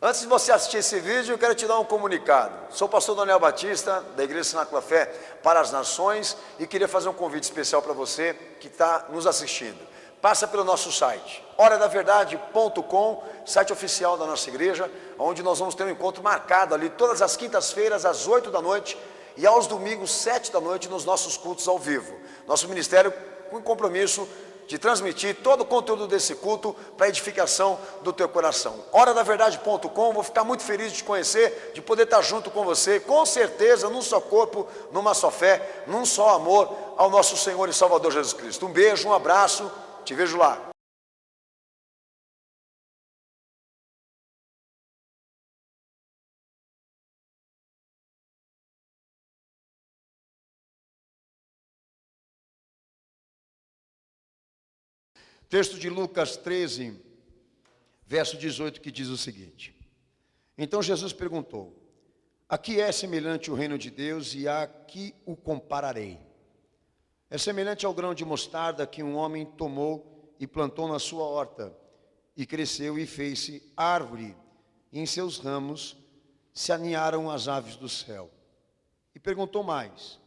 Antes de você assistir esse vídeo, eu quero te dar um comunicado. Sou o pastor Daniel Batista, da Igreja Cenáculo Fé para as Nações, e queria fazer um convite especial para você que está nos assistindo. Passa pelo nosso site, horadaverdade.com, site oficial da nossa igreja, onde nós vamos ter um encontro marcado ali todas as quintas-feiras, às 8 da noite, e aos domingos, 7 da noite, nos nossos cultos ao vivo. Nosso ministério com compromisso de transmitir todo o conteúdo desse culto para a edificação do teu coração. Horadaverdade.com, vou ficar muito feliz de te conhecer, de poder estar junto com você, com certeza, num só corpo, numa só fé, num só amor ao nosso Senhor e Salvador Jesus Cristo. Um beijo, um abraço, te vejo lá. Texto de Lucas 13, verso 18, que diz o seguinte: Então Jesus perguntou: a que é semelhante o reino de Deus e a que o compararei? É semelhante ao grão de mostarda que um homem tomou e plantou na sua horta, e cresceu e fez-se árvore, e em seus ramos se aninharam as aves do céu. E perguntou mais: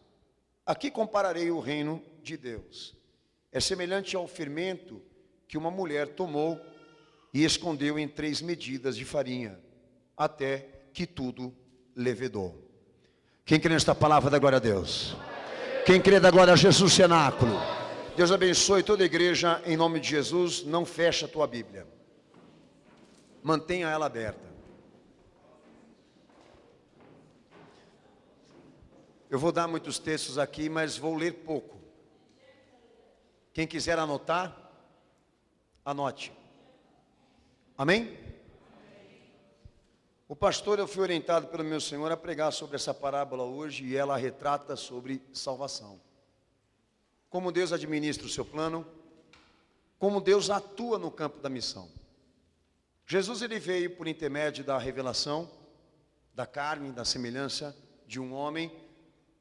a que compararei o reino de Deus? É semelhante ao fermento que uma mulher tomou e escondeu em 3 medidas de farinha, até que tudo levedou. Quem crê nesta palavra, dá glória a Deus. Quem crê, dá glória a Jesus Cenáculo. Deus abençoe toda a igreja, em nome de Jesus. Não fecha a tua Bíblia, mantenha ela aberta. Eu vou dar muitos textos aqui, mas vou ler pouco. Quem quiser anotar, anote. Amém? O pastor, eu fui orientado pelo meu Senhor a pregar sobre essa parábola hoje, e ela retrata sobre salvação. Como Deus administra o seu plano, como Deus atua no campo da missão. Jesus, ele veio por intermédio da revelação, da carne, da semelhança de um homem,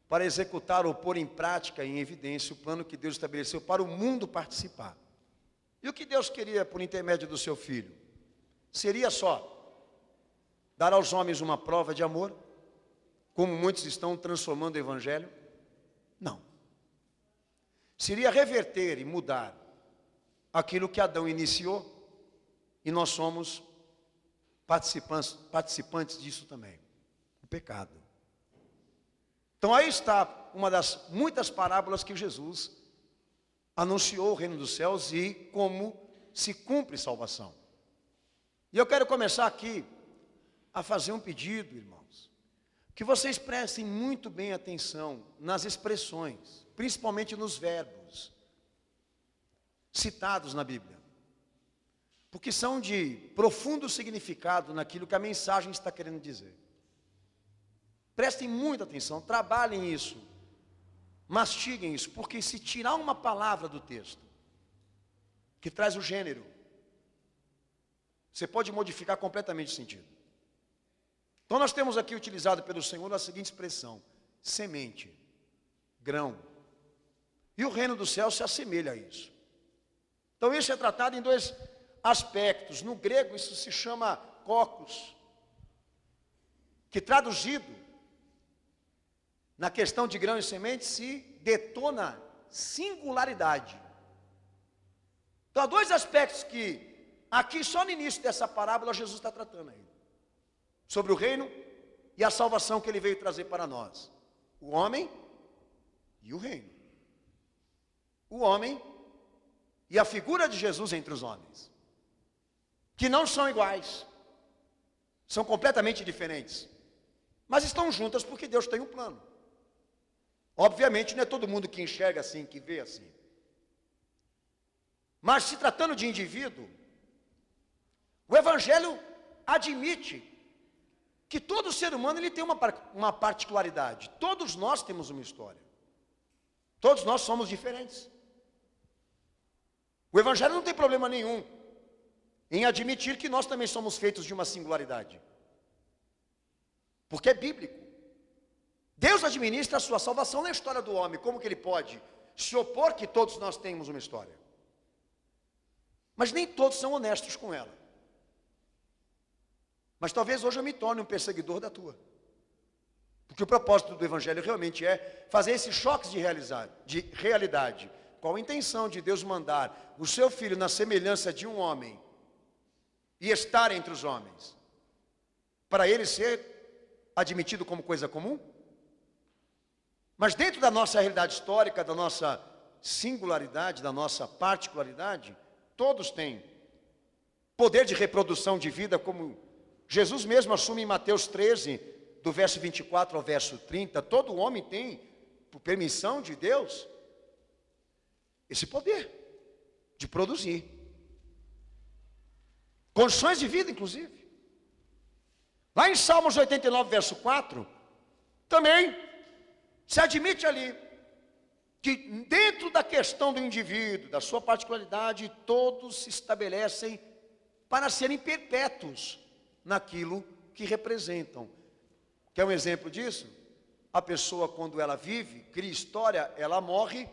para executar ou pôr em prática, em evidência, o plano que Deus estabeleceu para o mundo participar. E o que Deus queria por intermédio do seu Filho? Seria só dar aos homens uma prova de amor, como muitos estão transformando o Evangelho? Não. Seria reverter e mudar aquilo que Adão iniciou, e nós somos participantes disso também, o pecado. Então aí está uma das muitas parábolas que Jesus anunciou o reino dos céus e como se cumpre salvação. E eu quero começar aqui a fazer um pedido, irmãos, que vocês prestem muito bem atenção nas expressões, principalmente nos verbos citados na Bíblia, porque são de profundo significado naquilo que a mensagem está querendo dizer. Prestem muita atenção, trabalhem isso, mastiguem isso, porque se tirar uma palavra do texto, que traz o gênero, você pode modificar completamente o sentido. Então nós temos aqui utilizado pelo Senhor a seguinte expressão: semente, grão. E o reino do céu se assemelha a isso. Então isso é tratado em 2 aspectos. No grego isso se chama kokos, que traduzido na questão de grão e semente se detona singularidade. Então há 2 aspectos que aqui só no início dessa parábola Jesus está tratando aí. Sobre o reino e a salvação que ele veio trazer para nós. O homem e o reino. O homem e a figura de Jesus entre os homens. Que não são iguais. São completamente diferentes. Mas estão juntas porque Deus tem um plano. Obviamente não é todo mundo que enxerga assim, que vê assim. Mas se tratando de indivíduo, o Evangelho admite que todo ser humano ele tem uma particularidade. Todos nós temos uma história. Todos nós somos diferentes. O Evangelho não tem problema nenhum em admitir que nós também somos feitos de uma singularidade. Porque é bíblico. Deus administra a sua salvação na história do homem. Como que ele pode se opor que todos nós temos uma história? Mas nem todos são honestos com ela. Mas talvez hoje eu me torne um perseguidor da tua. Porque o propósito do Evangelho realmente é fazer esses choques de realidade. Qual a intenção de Deus mandar o seu filho na semelhança de um homem e estar entre os homens? Para ele ser admitido como coisa comum? Mas dentro da nossa realidade histórica, da nossa singularidade, da nossa particularidade, todos têm poder de reprodução de vida, como Jesus mesmo assume em Mateus 13, do verso 24 ao verso 30, todo homem tem, por permissão de Deus, esse poder de produzir. Condições de vida, inclusive. Lá em Salmos 89, verso 4, também se admite ali que dentro da questão do indivíduo, da sua particularidade, todos se estabelecem para serem perpétuos naquilo que representam. Quer um exemplo disso? A pessoa, quando ela vive, cria história, ela morre,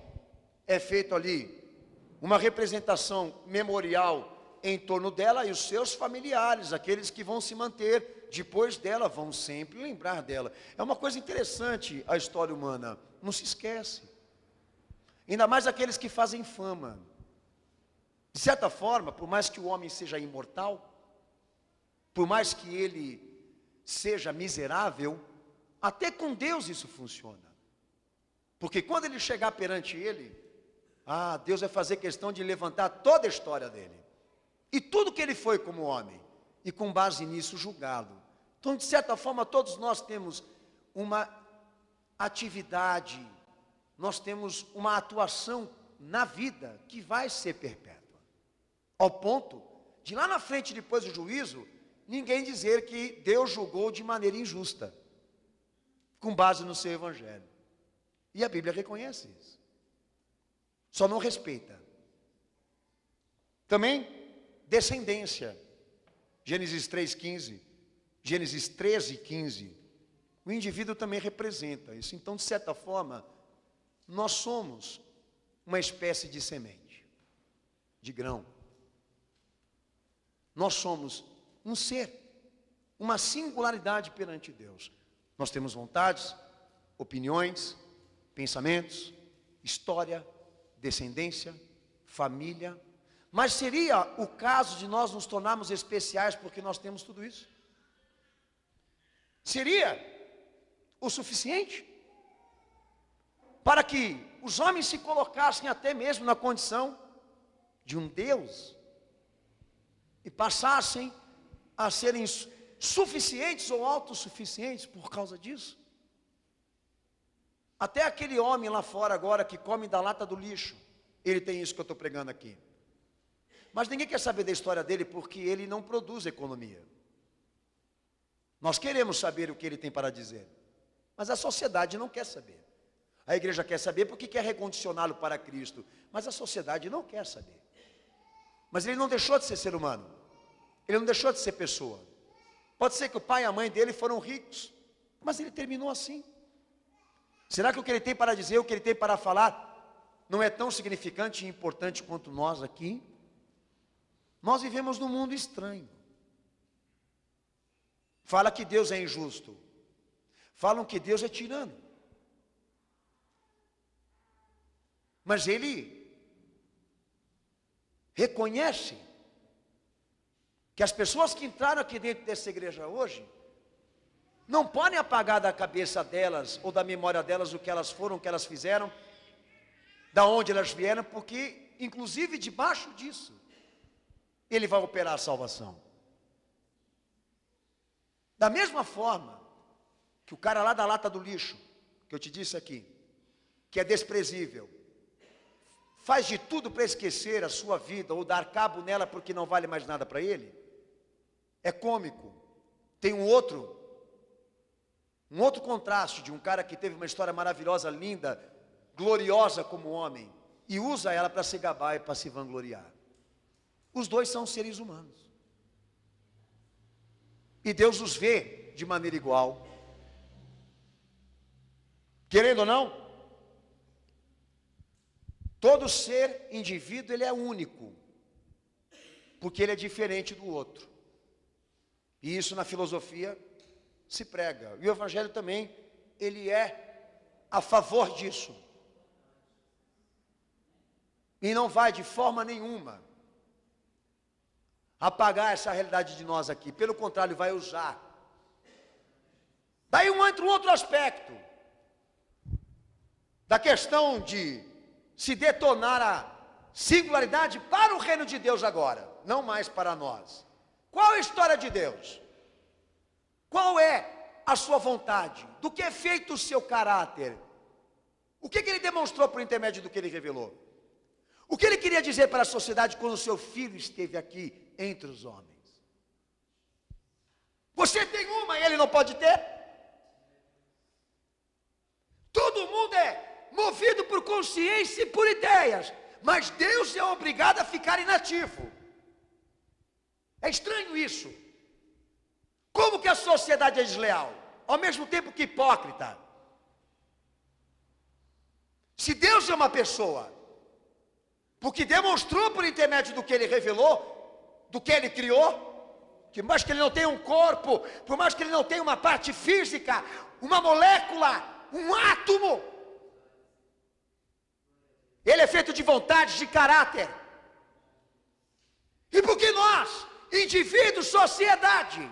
é feito ali uma representação memorial em torno dela, e os seus familiares, aqueles que vão se manter depois dela, vão sempre lembrar dela. É uma coisa interessante a história humana, não se esquece. Ainda mais aqueles que fazem fama. De certa forma, por mais que o homem seja imortal, por mais que ele seja miserável, até com Deus isso funciona. Porque quando ele chegar perante ele, Deus vai fazer questão de levantar toda a história dele. E tudo que ele foi como homem. E com base nisso julgá-lo. Então, de certa forma, todos nós temos uma atividade, nós temos uma atuação na vida que vai ser perpétua. Ao ponto de lá na frente, depois do juízo, ninguém dizer que Deus julgou de maneira injusta, com base no seu Evangelho. E a Bíblia reconhece isso. Só não respeita. Também, descendência. Gênesis 3,15. Gênesis 13,15. O indivíduo também representa isso. Então, de certa forma, nós somos uma espécie de semente, de grão. Nós somos um ser, uma singularidade perante Deus. Nós temos vontades, opiniões, pensamentos, história, descendência, família. Mas seria o caso de nós nos tornarmos especiais porque nós temos tudo isso? Seria o suficiente para que os homens se colocassem até mesmo na condição de um Deus e passassem a serem suficientes ou autossuficientes por causa disso? Até aquele homem lá fora agora que come da lata do lixo, ele tem isso que eu estou pregando aqui. Mas ninguém quer saber da história dele porque ele não produz economia. Nós queremos saber o que ele tem para dizer, mas a sociedade não quer saber. A igreja quer saber porque quer recondicioná-lo para Cristo, mas a sociedade não quer saber. Mas ele não deixou de ser ser humano, ele não deixou de ser pessoa. Pode ser que o pai e a mãe dele foram ricos, mas ele terminou assim. Será que o que ele tem para dizer, o que ele tem para falar, não é tão significante e importante quanto nós aqui? Nós vivemos num mundo estranho. Fala que Deus é injusto, falam que Deus é tirano. Mas ele reconhece que as pessoas que entraram aqui dentro dessa igreja hoje não podem apagar da cabeça delas ou da memória delas o que elas foram, o que elas fizeram, da onde elas vieram, porque inclusive debaixo disso ele vai operar a salvação. Da mesma forma que o cara lá da lata do lixo, que eu te disse aqui, que é desprezível, faz de tudo para esquecer a sua vida ou dar cabo nela porque não vale mais nada para ele, é cômico. Tem um outro contraste de um cara que teve uma história maravilhosa, linda, gloriosa como homem, e usa ela para se gabar e para se vangloriar. Os dois são seres humanos. E Deus os vê de maneira igual. Querendo ou não, todo ser, indivíduo, ele é único, porque ele é diferente do outro. E isso na filosofia se prega. E o Evangelho também, ele é a favor disso. E não vai de forma nenhuma apagar essa realidade de nós aqui. Pelo contrário, vai usar. Daí entra um outro aspecto da questão de se detonar a singularidade para o reino de Deus agora, não mais para nós. Qual é a história de Deus? Qual é a sua vontade? Do que é feito o seu caráter? O que ele demonstrou por intermédio do que ele revelou? O que ele queria dizer para a sociedade quando o seu filho esteve aqui entre os homens? Você tem uma e ele não pode ter? Todo mundo é movido por consciência e por ideias, mas Deus é obrigado a ficar inativo. É estranho isso. Como que a sociedade é desleal, ao mesmo tempo que hipócrita? Se Deus é uma pessoa, porque demonstrou por intermédio do que ele revelou, do que ele criou, que por mais que ele não tenha um corpo, por mais que ele não tenha uma parte física, uma molécula, um átomo, ele é feito de vontade, de caráter. E porque nós, indivíduos, sociedade,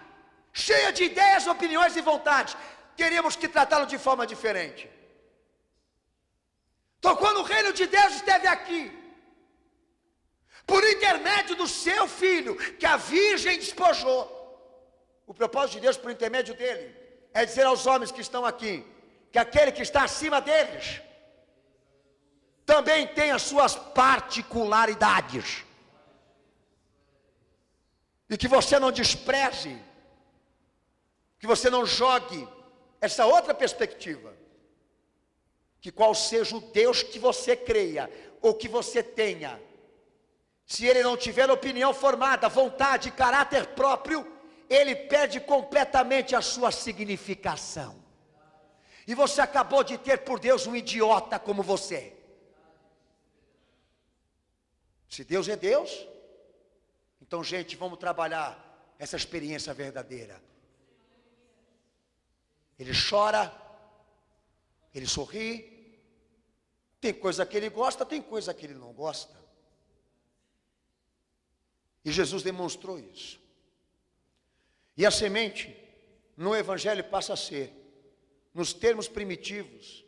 cheia de ideias, opiniões e vontades, queremos que tratá-lo de forma diferente. Então, quando o reino de Deus esteve aqui, por intermédio do seu filho, que a virgem despojou, o propósito de Deus por intermédio dele, é dizer aos homens que estão aqui, que aquele que está acima deles, também tem as suas particularidades, e que você não despreze, que você não jogue essa outra perspectiva, que qual seja o Deus que você creia, ou que você tenha, se ele não tiver opinião formada, vontade, caráter próprio, ele perde completamente a sua significação. E você acabou de ter por Deus um idiota como você. Se Deus é Deus, então, gente, vamos trabalhar essa experiência verdadeira. Ele chora, ele sorri, tem coisa que ele gosta, tem coisa que ele não gosta. E Jesus demonstrou isso. E a semente no Evangelho passa a ser, nos termos primitivos,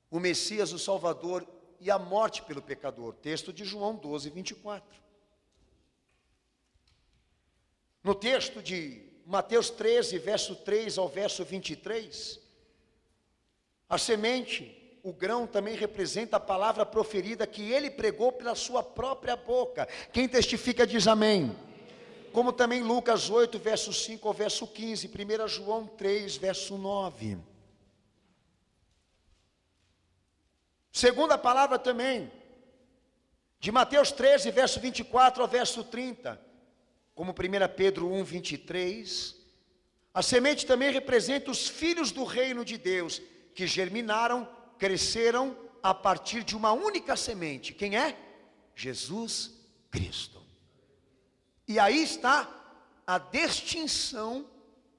o Messias, o Salvador e a morte pelo pecador. Texto de João 12, 24. No texto de Mateus 13, verso 3 ao verso 23, a semente, o grão, também representa a palavra proferida que ele pregou pela sua própria boca. Quem testifica diz amém. Como também Lucas 8, verso 5 ao verso 15, 1 João 3, verso 9. Segunda palavra também, de Mateus 13, verso 24 ao verso 30, como 1 Pedro 1, 23, a semente também representa os filhos do reino de Deus, que germinaram, cresceram a partir de uma única semente. Quem é? Jesus Cristo. E aí está a distinção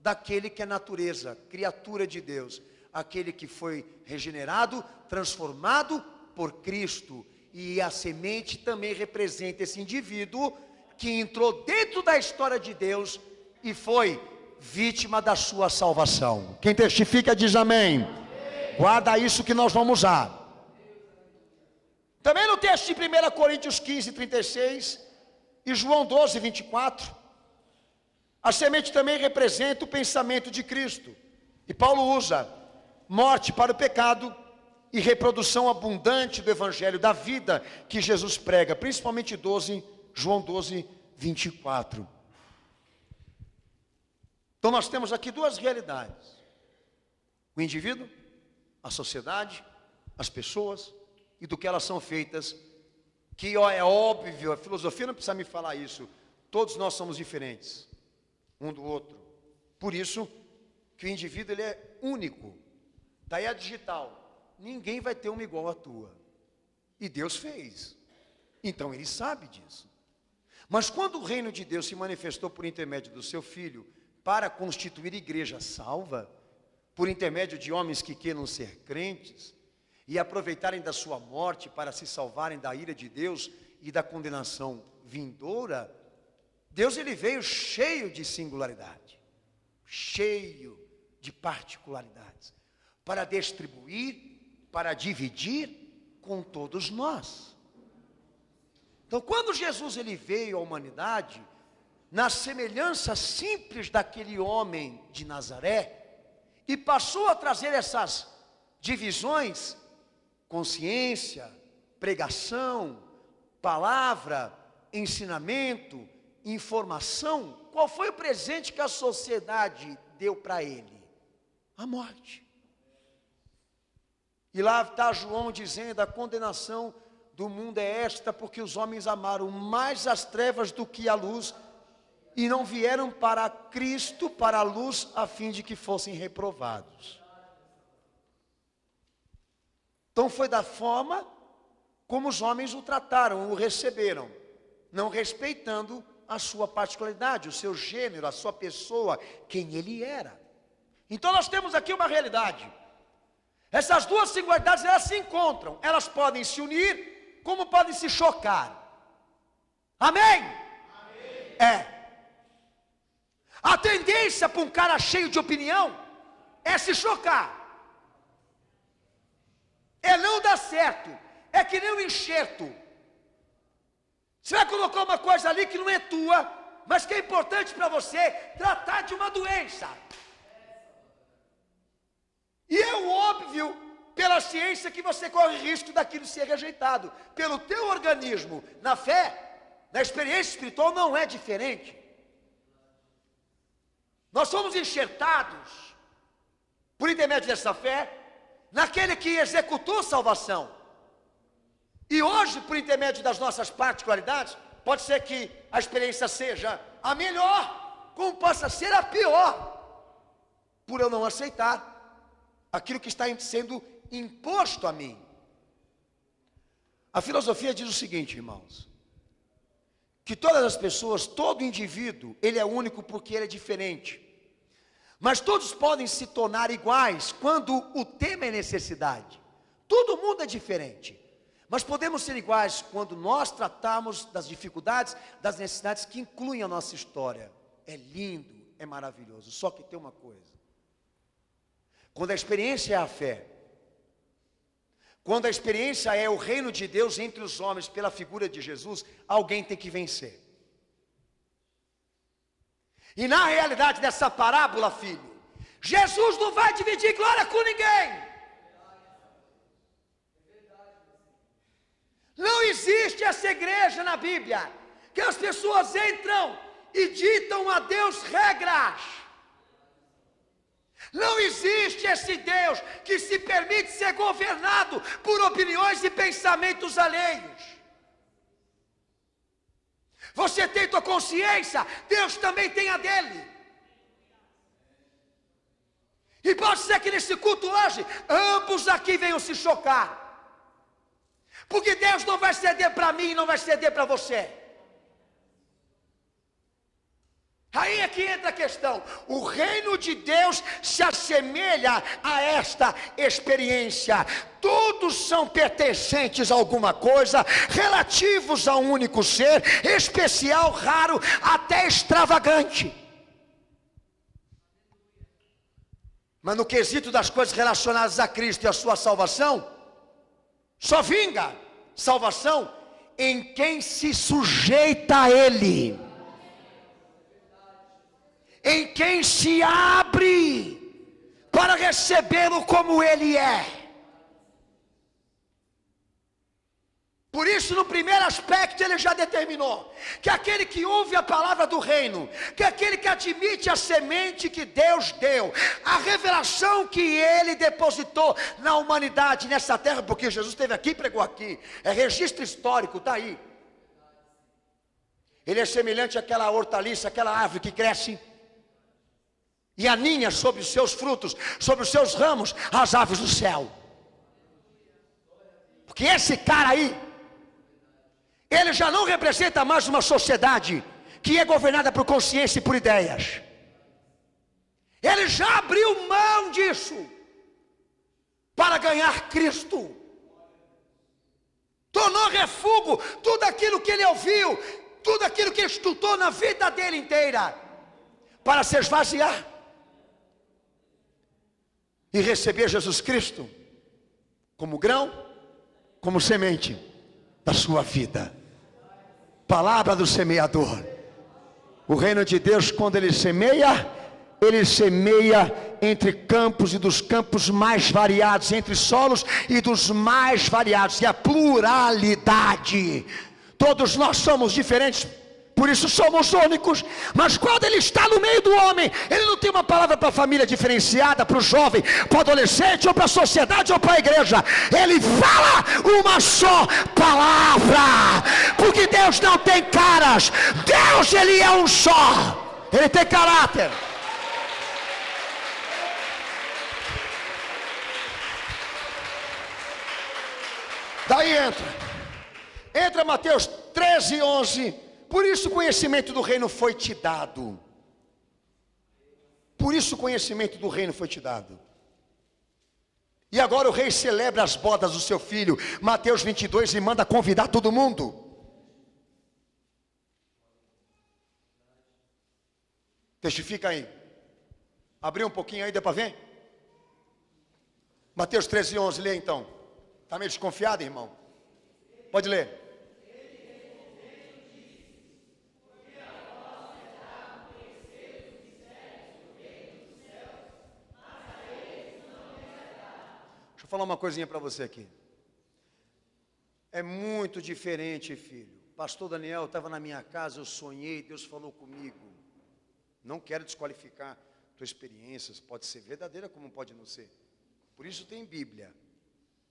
daquele que é natureza, criatura de Deus, aquele que foi regenerado, transformado por Cristo. E a semente também representa esse indivíduo que entrou dentro da história de Deus e foi vítima da sua salvação. Quem testifica diz amém. Guarda isso que nós vamos usar. Também no texto de 1 Coríntios 15, 36 e João 12, 24, a semente também representa o pensamento de Cristo. E Paulo usa morte para o pecado e reprodução abundante do evangelho da vida que Jesus prega, principalmente João 12, 24. Então nós temos aqui duas realidades: o indivíduo, a sociedade, as pessoas e do que elas são feitas, que é óbvio, a filosofia não precisa me falar isso, todos nós somos diferentes um do outro. Por isso que o indivíduo ele é único. Daí a digital, ninguém vai ter uma igual à tua. E Deus fez. Então ele sabe disso. Mas quando o reino de Deus se manifestou por intermédio do seu Filho, para constituir igreja salva, por intermédio de homens que queiram ser crentes, e aproveitarem da sua morte para se salvarem da ira de Deus e da condenação vindoura, Deus ele veio cheio de singularidade, cheio de particularidades, para distribuir, para dividir com todos nós. Então, quando Jesus ele veio à humanidade, na semelhança simples daquele homem de Nazaré, e passou a trazer essas divisões, consciência, pregação, palavra, ensinamento, informação, qual foi o presente que a sociedade deu para ele? A morte. E lá está João dizendo: a condenação do mundo é esta, porque os homens amaram mais as trevas do que a luz, e não vieram para Cristo, para a luz, a fim de que fossem reprovados. Então foi da forma como os homens o trataram, o receberam, não respeitando a sua particularidade, o seu gênero, a sua pessoa, quem ele era. Então nós temos aqui uma realidade. Essas duas singularidades, elas se encontram, elas podem se unir, como podem se chocar. Amém? Amém. É. A tendência para um cara cheio de opinião é se chocar. É não dar certo. É que nem um enxerto. Você vai colocar uma coisa ali que não é tua, mas que é importante para você tratar de uma doença. E é óbvio, pela ciência, que você corre risco daquilo ser rejeitado. Pelo teu organismo, na fé, na experiência espiritual, não é diferente. Nós somos enxertados, por intermédio dessa fé, naquele que executou salvação. E hoje, por intermédio das nossas particularidades, pode ser que a experiência seja a melhor, como possa ser a pior, por eu não aceitar aquilo que está sendo imposto a mim. A filosofia diz o seguinte, irmãos, que todas as pessoas, todo indivíduo, ele é único porque ele é diferente. Mas todos podem se tornar iguais quando o tema é necessidade. Todo mundo é diferente. Mas podemos ser iguais quando nós tratamos das dificuldades, das necessidades que incluem a nossa história. É lindo, é maravilhoso. Só que tem uma coisa. Quando a experiência é a fé, quando a experiência é o reino de Deus entre os homens pela figura de Jesus, alguém tem que vencer. E na realidade dessa parábola, filho, Jesus não vai dividir glória com ninguém. Não existe essa igreja na Bíblia, que as pessoas entram e ditam a Deus regras. Não existe esse Deus que se permite ser governado por opiniões e pensamentos alheios. Você tem tua consciência, Deus também tem a dele. E pode ser que nesse culto hoje, ambos aqui venham se chocar. Porque Deus não vai ceder para mim e não vai ceder para você. Aí é que entra a questão. O reino de Deus se assemelha a esta experiência. Todos são pertencentes a alguma coisa, relativos a um único ser, especial, raro, até extravagante. Mas no quesito das coisas relacionadas a Cristo e a sua salvação, só vinga salvação em quem se sujeita a Ele, em quem se abre para recebê-lo como Ele é. Por isso, no primeiro aspecto, ele já determinou que aquele que ouve a palavra do reino, que aquele que admite a semente que Deus deu, a revelação que Ele depositou na humanidade, nessa terra, porque Jesus esteve aqui e pregou aqui, é registro histórico, está aí. Ele é semelhante àquela hortaliça, aquela árvore que cresce e aninha sobre os seus frutos, sobre os seus ramos, as aves do céu. Porque esse cara aí, Ele já não representa mais uma sociedade que é governada por consciência e por ideias. Ele já abriu mão disso para ganhar Cristo. Tornou refúgio tudo aquilo que ele ouviu, tudo aquilo que ele estudou na vida dele inteira, para se esvaziar e receber Jesus Cristo como grão, como semente da sua vida. Palavra do semeador. O reino de Deus, quando ele semeia entre campos, e dos campos mais variados, entre solos e dos mais variados, e a pluralidade. Todos nós somos diferentes, por isso somos únicos, mas quando ele está no meio do homem, ele não tem uma palavra para a família diferenciada, para o jovem, para o adolescente, ou para a sociedade, ou para a igreja. Ele fala uma só palavra, porque Deus não tem caras. Deus, ele é um só, ele tem caráter. Daí entra Mateus 13, 11. Por isso o conhecimento do reino foi te dado. Por isso o conhecimento do reino foi te dado. E agora o rei celebra as bodas do seu filho. Mateus 22, e manda convidar todo mundo. Testifica aí. Abriu um pouquinho aí, deu para ver? Mateus 13, 11, lê então. Está meio desconfiado, irmão? Pode ler. Deixa eu falar uma coisinha para você aqui. É muito diferente, filho. Pastor Daniel estava na minha casa, eu sonhei, Deus falou comigo. Não quero desqualificar tuas experiências, pode ser verdadeira como pode não ser. Por isso tem Bíblia,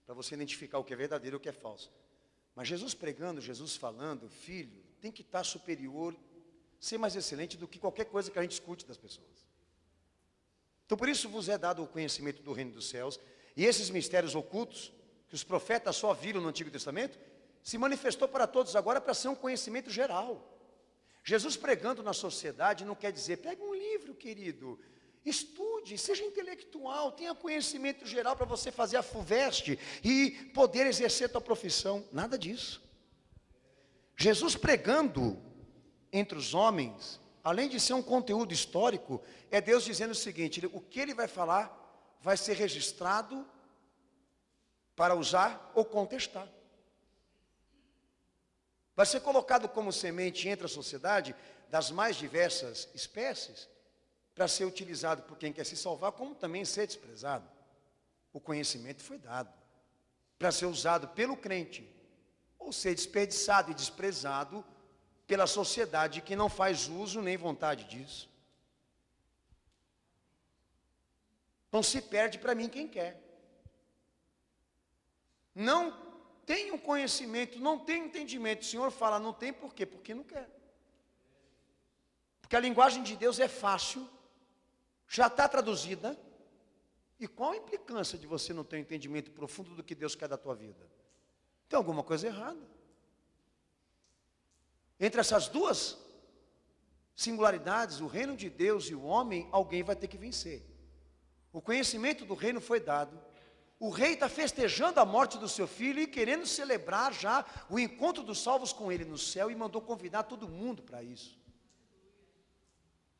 para você identificar o que é verdadeiro e o que é falso. Mas Jesus pregando, Jesus falando, filho, tem que estar superior, ser mais excelente do que qualquer coisa que a gente escute das pessoas. Então por isso vos é dado o conhecimento do reino dos céus, e esses mistérios ocultos, que os profetas só viram no Antigo Testamento, se manifestou para todos agora para ser um conhecimento geral. Jesus pregando na sociedade não quer dizer, pega um livro, querido, estude, seja intelectual, tenha conhecimento geral para você fazer a FUVEST e poder exercer a tua profissão. Nada disso. Jesus pregando entre os homens, além de ser um conteúdo histórico, é Deus dizendo o seguinte, o que ele vai falar vai ser registrado para usar ou contestar. Vai ser colocado como semente entre a sociedade das mais diversas espécies, para ser utilizado por quem quer se salvar, como também ser desprezado. O conhecimento foi dado para ser usado pelo crente, ou ser desperdiçado e desprezado pela sociedade que não faz uso nem vontade disso. Então se perde para mim quem quer. Não tem um conhecimento, não tem entendimento. O Senhor fala, não tem por quê? Porque não quer. Porque a linguagem de Deus é fácil, já está traduzida. E qual a implicância de você não ter um entendimento profundo do que Deus quer da tua vida? Tem alguma coisa errada. Entre essas duas singularidades, o reino de Deus e o homem, alguém vai ter que vencer. O conhecimento do reino foi dado. O rei está festejando a morte do seu filho e querendo celebrar já o encontro dos salvos com ele no céu, e mandou convidar todo mundo para isso.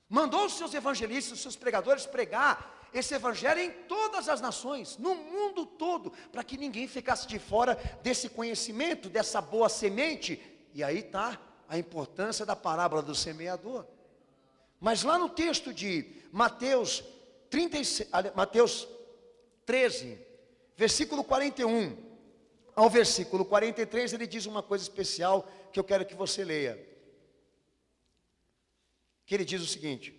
Mandou os seus evangelistas, os seus pregadores pregar esse evangelho em todas as nações, no mundo todo, para que ninguém ficasse de fora desse conhecimento, dessa boa semente. E aí está a importância da parábola do semeador. Mas lá no texto de Mateus 13, versículo 41 ao versículo 43, ele diz uma coisa especial que eu quero que você leia. Que ele diz o seguinte: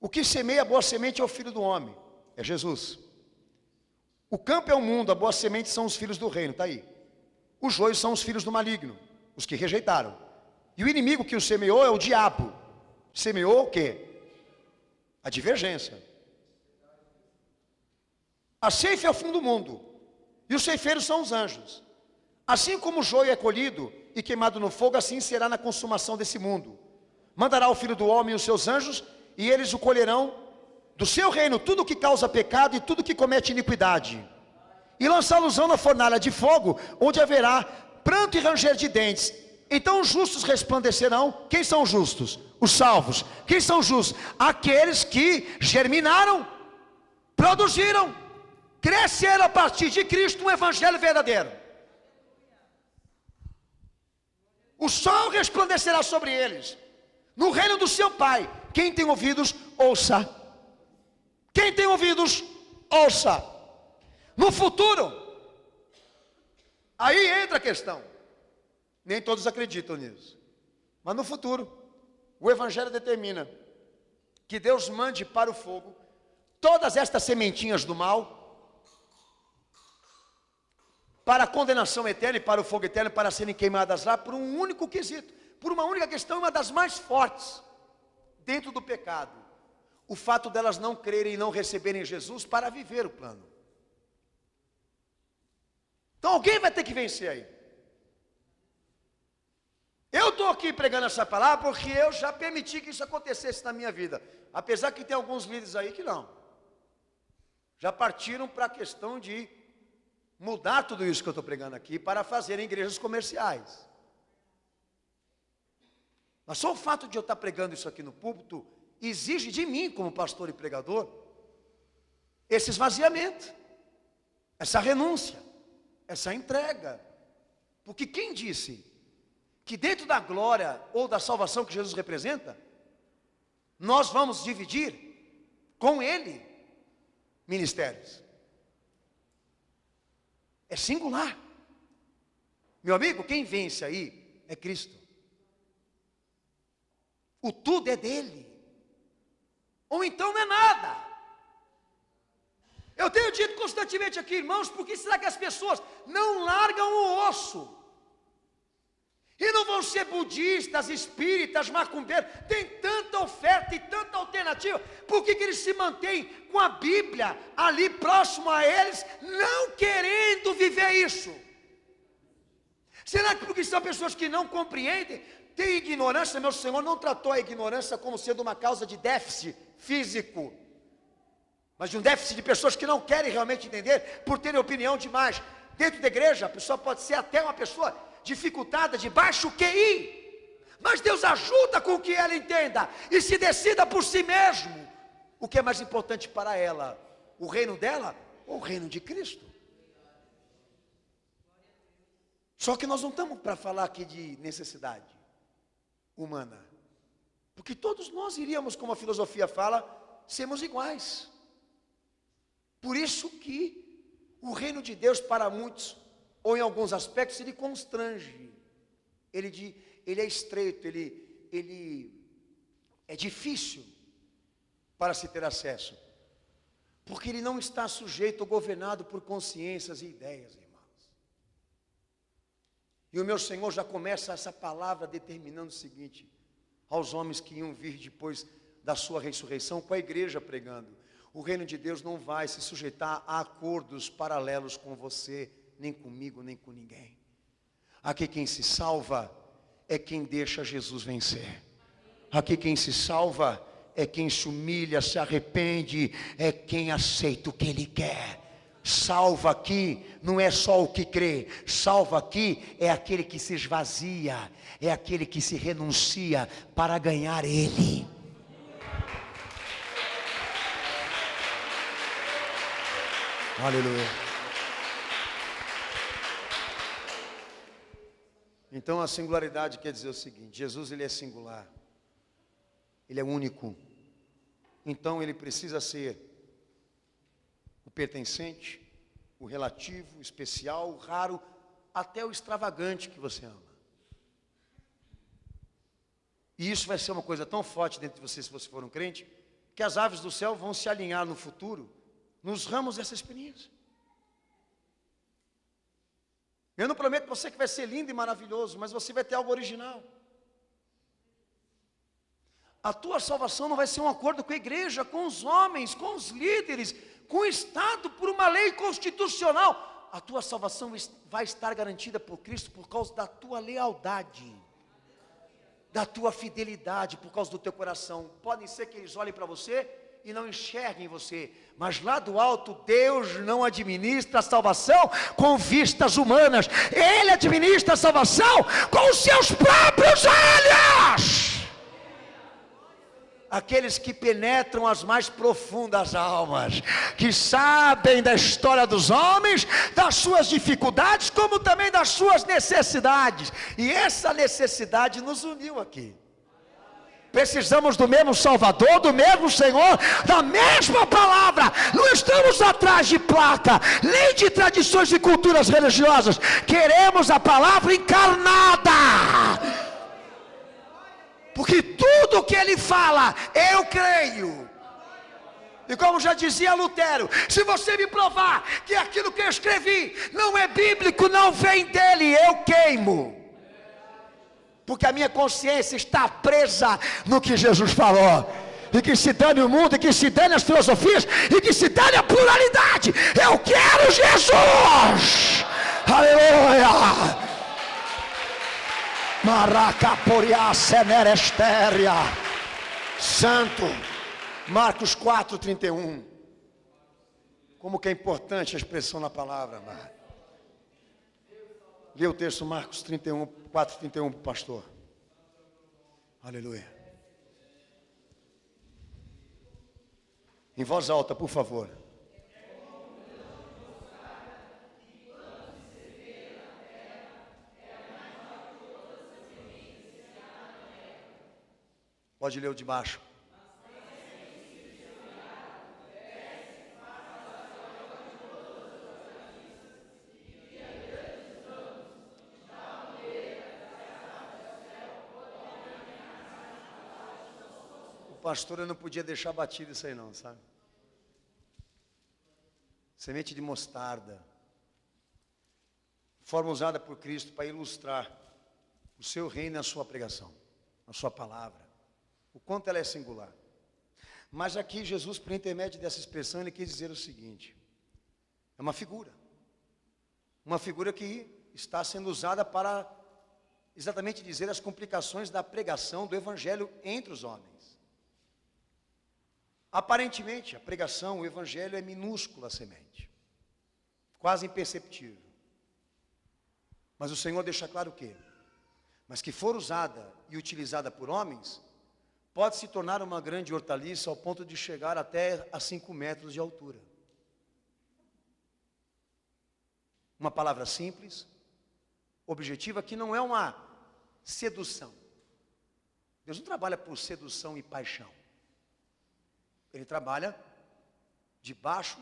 o que semeia a boa semente é o Filho do Homem, é Jesus. O campo é o mundo, a boa semente são os filhos do reino, está aí. Os joios são os filhos do maligno, os que rejeitaram. E o inimigo que o semeou é o diabo. Semeou o quê? A divergência. A ceifa é o fim do mundo, e os ceifeiros são os anjos. Assim como o joio é colhido e queimado no fogo, assim será na consumação desse mundo. Mandará o Filho do Homem e os seus anjos, e eles o colherão do seu reino, tudo que causa pecado e tudo que comete iniquidade, e lançá-los-ão na fornalha de fogo, onde haverá pranto e ranger de dentes. Então os justos resplandecerão. Quem são os justos? Os salvos. Quem são os justos? Aqueles que germinaram, produziram, cresceram a partir de Cristo, um evangelho verdadeiro. O sol resplandecerá sobre eles, no reino do seu Pai. Quem tem ouvidos, ouça. Quem tem ouvidos, ouça. No futuro, aí entra a questão. Nem todos acreditam nisso, mas no futuro, o Evangelho determina que Deus mande para o fogo todas estas sementinhas do mal, para a condenação eterna e para o fogo eterno, para serem queimadas lá por um único quesito, por uma única questão, uma das mais fortes dentro do pecado: o fato delas não crerem e não receberem Jesus para viver o plano. Então alguém vai ter que vencer aí. Eu estou aqui pregando essa palavra porque eu já permiti que isso acontecesse na minha vida. Apesar que tem alguns líderes aí que não. Já partiram para a questão de mudar tudo isso que eu estou pregando aqui para fazerem igrejas comerciais. Mas só o fato de eu estar pregando isso aqui no púlpito exige de mim, como pastor e pregador, esse esvaziamento, essa renúncia, essa entrega. Porque quem disse que dentro da glória ou da salvação que Jesus representa, nós vamos dividir com Ele ministérios? É singular. Meu amigo, quem vence aí é Cristo. O tudo é dele. Ou então não é nada. Eu tenho dito constantemente aqui, irmãos, por que será que as pessoas não largam o osso? E não vão ser budistas, espíritas, macumbeiros. Tem tanta oferta e tanta alternativa. Por que eles se mantêm com a Bíblia ali próximo a eles, não querendo viver isso? Será que porque são pessoas que não compreendem? Tem ignorância? Meu Senhor não tratou a ignorância como sendo uma causa de déficit físico, mas de um déficit de pessoas que não querem realmente entender, por terem opinião demais. Dentro da igreja, a pessoa pode ser até uma pessoa dificultada, de baixo QI, mas Deus ajuda com que ela entenda e se decida por si mesmo o que é mais importante para ela, o reino dela ou o reino de Cristo. Só que nós não estamos para falar aqui de necessidade humana, porque todos nós iríamos, como a filosofia fala, sermos iguais. Por isso que o reino de Deus para muitos, ou em alguns aspectos, ele constrange, ele é estreito, ele é difícil para se ter acesso, porque ele não está sujeito ou governado por consciências e ideias, irmãos. E o meu Senhor já começa essa palavra determinando o seguinte, aos homens que iam vir depois da sua ressurreição, com a igreja pregando: o reino de Deus não vai se sujeitar a acordos paralelos com você, nem comigo, nem com ninguém. Aqui quem se salva é quem deixa Jesus vencer. Aqui quem se salva é quem se humilha, se arrepende, é quem aceita o que Ele quer. Salva aqui não é só o que crê, salva aqui é aquele que se esvazia, é aquele que se renuncia para ganhar Ele. Aleluia. Então a singularidade quer dizer o seguinte: Jesus, ele é singular, ele é único. Então ele precisa ser o pertencente, o relativo, o especial, o raro, até o extravagante que você ama. E isso vai ser uma coisa tão forte dentro de você, se você for um crente, que as aves do céu vão se alinhar no futuro nos ramos dessa experiência. Eu não prometo para você que vai ser lindo e maravilhoso, mas você vai ter algo original. A tua salvação não vai ser um acordo com a igreja, com os homens, com os líderes, com o Estado, por uma lei constitucional. a tua salvação vai estar garantida por Cristo por causa da tua lealdade, da tua fidelidade, por causa do teu coração. Podem ser que eles olhem para você e não enxerguem você, mas lá do alto, Deus não administra a salvação com vistas humanas, Ele administra a salvação com os seus próprios olhos. Aqueles que penetram as mais profundas almas, que sabem da história dos homens, das suas dificuldades, como também das suas necessidades, e essa necessidade nos uniu aqui. Precisamos do mesmo Salvador, do mesmo Senhor, da mesma palavra. Não estamos atrás de placa, nem de tradições e culturas religiosas. Queremos a palavra encarnada, porque tudo que ele fala, eu creio. E como já dizia Lutero, se você me provar que aquilo que eu escrevi não é bíblico, não vem dele, eu queimo. Porque a minha consciência está presa no que Jesus falou. E que se dane o mundo, e que se dane as filosofias, e que se dane a pluralidade. Eu quero Jesus. Aleluia. Maracaporia senerestéria. Santo. Marcos 4:31. Como que é importante a expressão na palavra, amado. Lê o texto Marcos 4:31 para o pastor. Aleluia. Em voz alta, por favor. Pode ler o de baixo. Pastor, eu não podia deixar batido isso aí não, sabe? Semente de mostarda, forma usada por Cristo para ilustrar o seu reino na sua pregação, na sua palavra, o quanto ela é singular. Mas aqui Jesus, por intermédio dessa expressão, ele quis dizer o seguinte: é uma figura que está sendo usada para exatamente dizer as complicações da pregação do evangelho entre os homens. Aparentemente, a pregação, o evangelho é minúscula a semente, quase imperceptível. Mas o Senhor deixa claro o quê? Mas que for usada e utilizada por homens, pode se tornar uma grande hortaliça ao ponto de chegar até a 5 metros de altura. Uma palavra simples, objetiva, que não é uma sedução. Deus não trabalha por sedução e paixão. Ele trabalha debaixo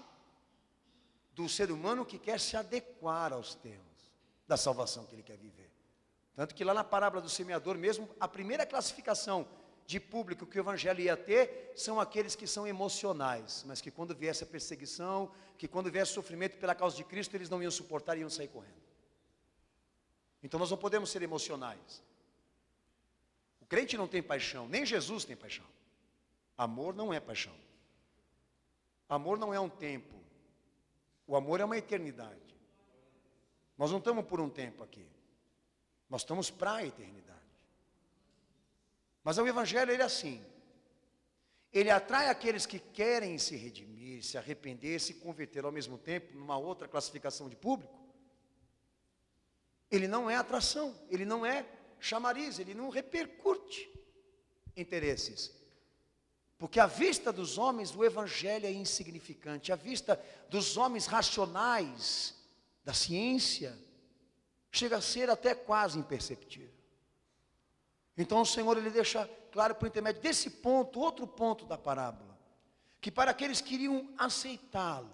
do ser humano que quer se adequar aos termos da salvação que ele quer viver. Tanto que lá na parábola do semeador mesmo, a primeira classificação de público que o evangelho ia ter são aqueles que são emocionais, mas que quando viesse a perseguição, que quando viesse sofrimento pela causa de Cristo, eles não iam suportar e iam sair correndo. Então nós não podemos ser emocionais. O crente não tem paixão, nem Jesus tem paixão. Amor não é paixão. Amor não é um tempo. O amor é uma eternidade. Nós não estamos por um tempo aqui. Nós estamos para a eternidade. Mas o evangelho, ele é assim. Ele atrai aqueles que querem se redimir, se arrepender, se converter ao mesmo tempo, numa outra classificação de público. Ele não é atração, ele não é chamariz, ele não repercute interesses. Porque à vista dos homens o evangelho é insignificante, à vista dos homens racionais, da ciência, chega a ser até quase imperceptível. Então o Senhor, ele deixa claro por intermédio desse ponto, outro ponto da parábola, que para aqueles que iriam aceitá-lo,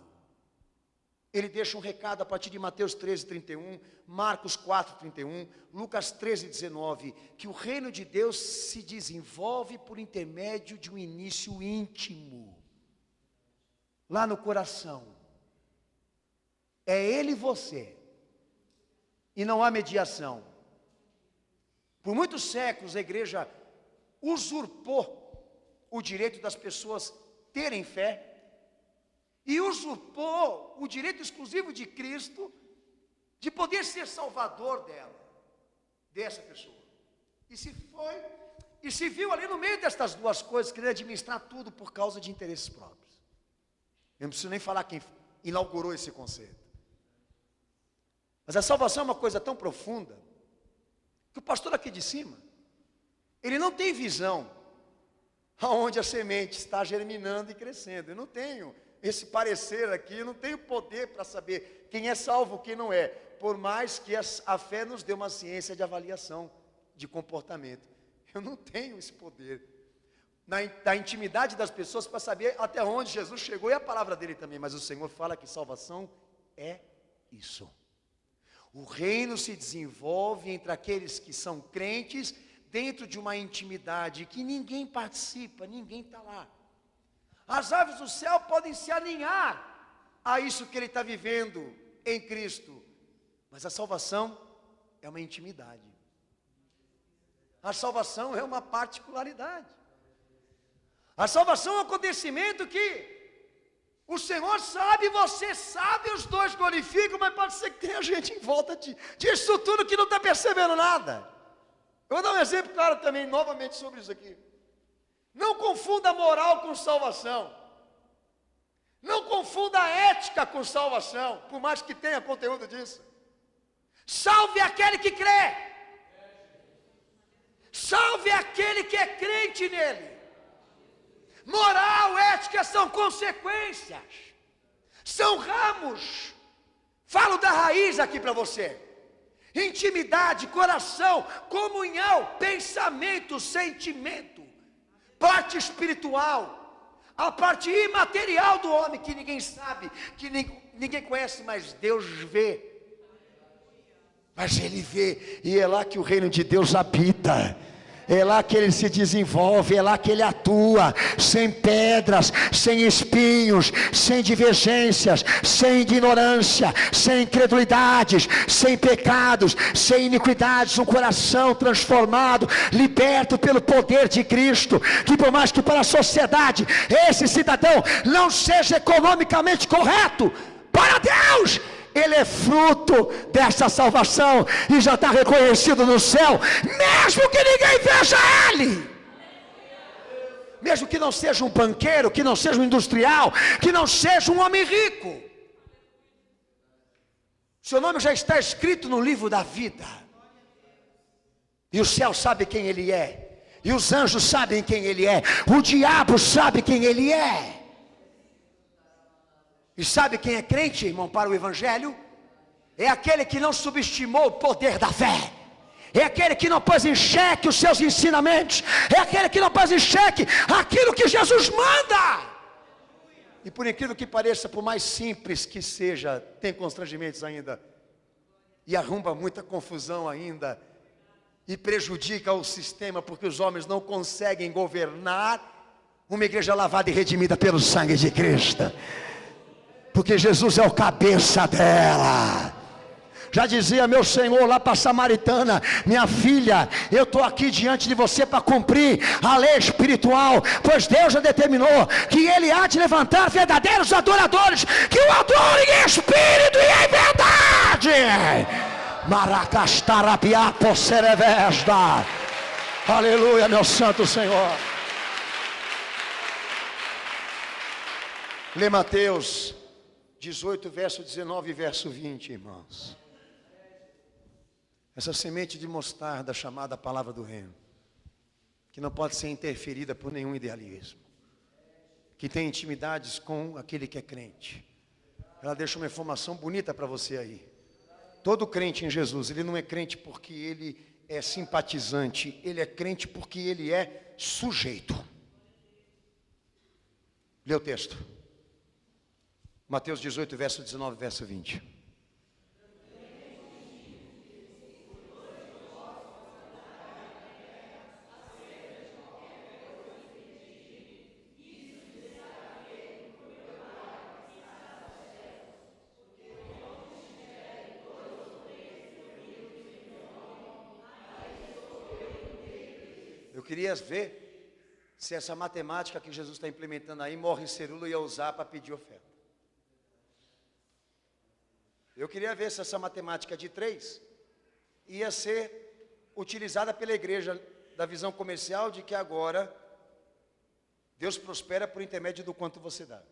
ele deixa um recado a partir de Mateus 13:31, Marcos 4:31, Lucas 13:19, que o reino de Deus se desenvolve por intermédio de um início íntimo, lá no coração. É ele e você, e não há mediação. Por muitos séculos a igreja usurpou o direito das pessoas terem fé, e usurpou o direito exclusivo de Cristo de poder ser salvador dela, dessa pessoa. E se viu ali no meio destas duas coisas, querendo administrar tudo por causa de interesses próprios. Eu não preciso nem falar quem inaugurou esse conceito. Mas a salvação é uma coisa tão profunda, que o pastor aqui de cima, ele não tem visão aonde a semente está germinando e crescendo. Eu não tenho esse parecer aqui, eu não tenho poder para saber quem é salvo, quem não é. Por mais que a fé nos dê uma ciência de avaliação de comportamento. Eu não tenho esse poder. Na intimidade das pessoas para saber até onde Jesus chegou e a palavra dele também. Mas o Senhor fala que salvação é isso. O reino se desenvolve entre aqueles que são crentes, dentro de uma intimidade que ninguém participa, ninguém está lá. As aves do céu podem se alinhar a isso que ele está vivendo em Cristo. Mas a salvação é uma intimidade. A salvação é uma particularidade. A salvação é um acontecimento que o Senhor sabe, você sabe, os dois glorificam, mas pode ser que tenha gente em volta disso tudo que não está percebendo nada. Eu vou dar um exemplo claro também, novamente, sobre isso aqui. Não confunda moral com salvação. Não confunda ética com salvação, por mais que tenha conteúdo disso. Salve aquele que crê. Salve aquele que é crente nele. Moral, ética são consequências, são ramos. Falo da raiz aqui para você. Intimidade, coração, comunhão, pensamento, sentimento, parte espiritual, a parte imaterial do homem que ninguém sabe, que ninguém conhece, mas Deus vê. Mas Ele vê, e é lá que o reino de Deus habita. É lá que ele se desenvolve, é lá que ele atua, sem pedras, sem espinhos, sem divergências, sem ignorância, sem incredulidades, sem pecados, sem iniquidades, um coração transformado, liberto pelo poder de Cristo, que por mais que para a sociedade esse cidadão não seja economicamente correto, para Deus ele é fruto dessa salvação e já está reconhecido no céu, mesmo que ninguém veja ele, mesmo que não seja um banqueiro, que não seja um industrial, que não seja um homem rico. Seu nome já está escrito no livro da vida, e o céu sabe quem ele é, e os anjos sabem quem ele é, o diabo sabe quem ele é. E sabe quem é crente, irmão, para o evangelho? É aquele que não subestimou o poder da fé. É aquele que não pôs em xeque os seus ensinamentos. É aquele que não pôs em xeque aquilo que Jesus manda. E por incrível que pareça, por mais simples que seja, tem constrangimentos ainda. E arruma muita confusão ainda. E prejudica o sistema, porque os homens não conseguem governar uma igreja lavada e redimida pelo sangue de Cristo. Porque Jesus é o cabeça dela. Já dizia meu Senhor lá para a samaritana: minha filha, eu estou aqui diante de você para cumprir a lei espiritual, pois Deus já determinou que Ele há de levantar verdadeiros adoradores, que o adorem em espírito e em verdade. Maracastarapiá posserevesta. Aleluia, meu santo Senhor. Lê Mateus 18, verso 19 e verso 20, irmãos. Essa semente de mostarda chamada palavra do reino, que não pode ser interferida por nenhum idealismo, que tem intimidades com aquele que é crente. Ela deixa uma informação bonita para você aí. Todo crente em Jesus, ele não é crente porque ele é simpatizante, ele é crente porque ele é sujeito. Lê o texto. Mateus 18, verso 19, verso 20. Eu queria ver se essa matemática que Jesus está implementando aí, morre cerulo ia usar para pedir oferta. Eu queria ver se essa matemática de 3 ia ser utilizada pela igreja da visão comercial de que agora Deus prospera por intermédio do quanto você dá.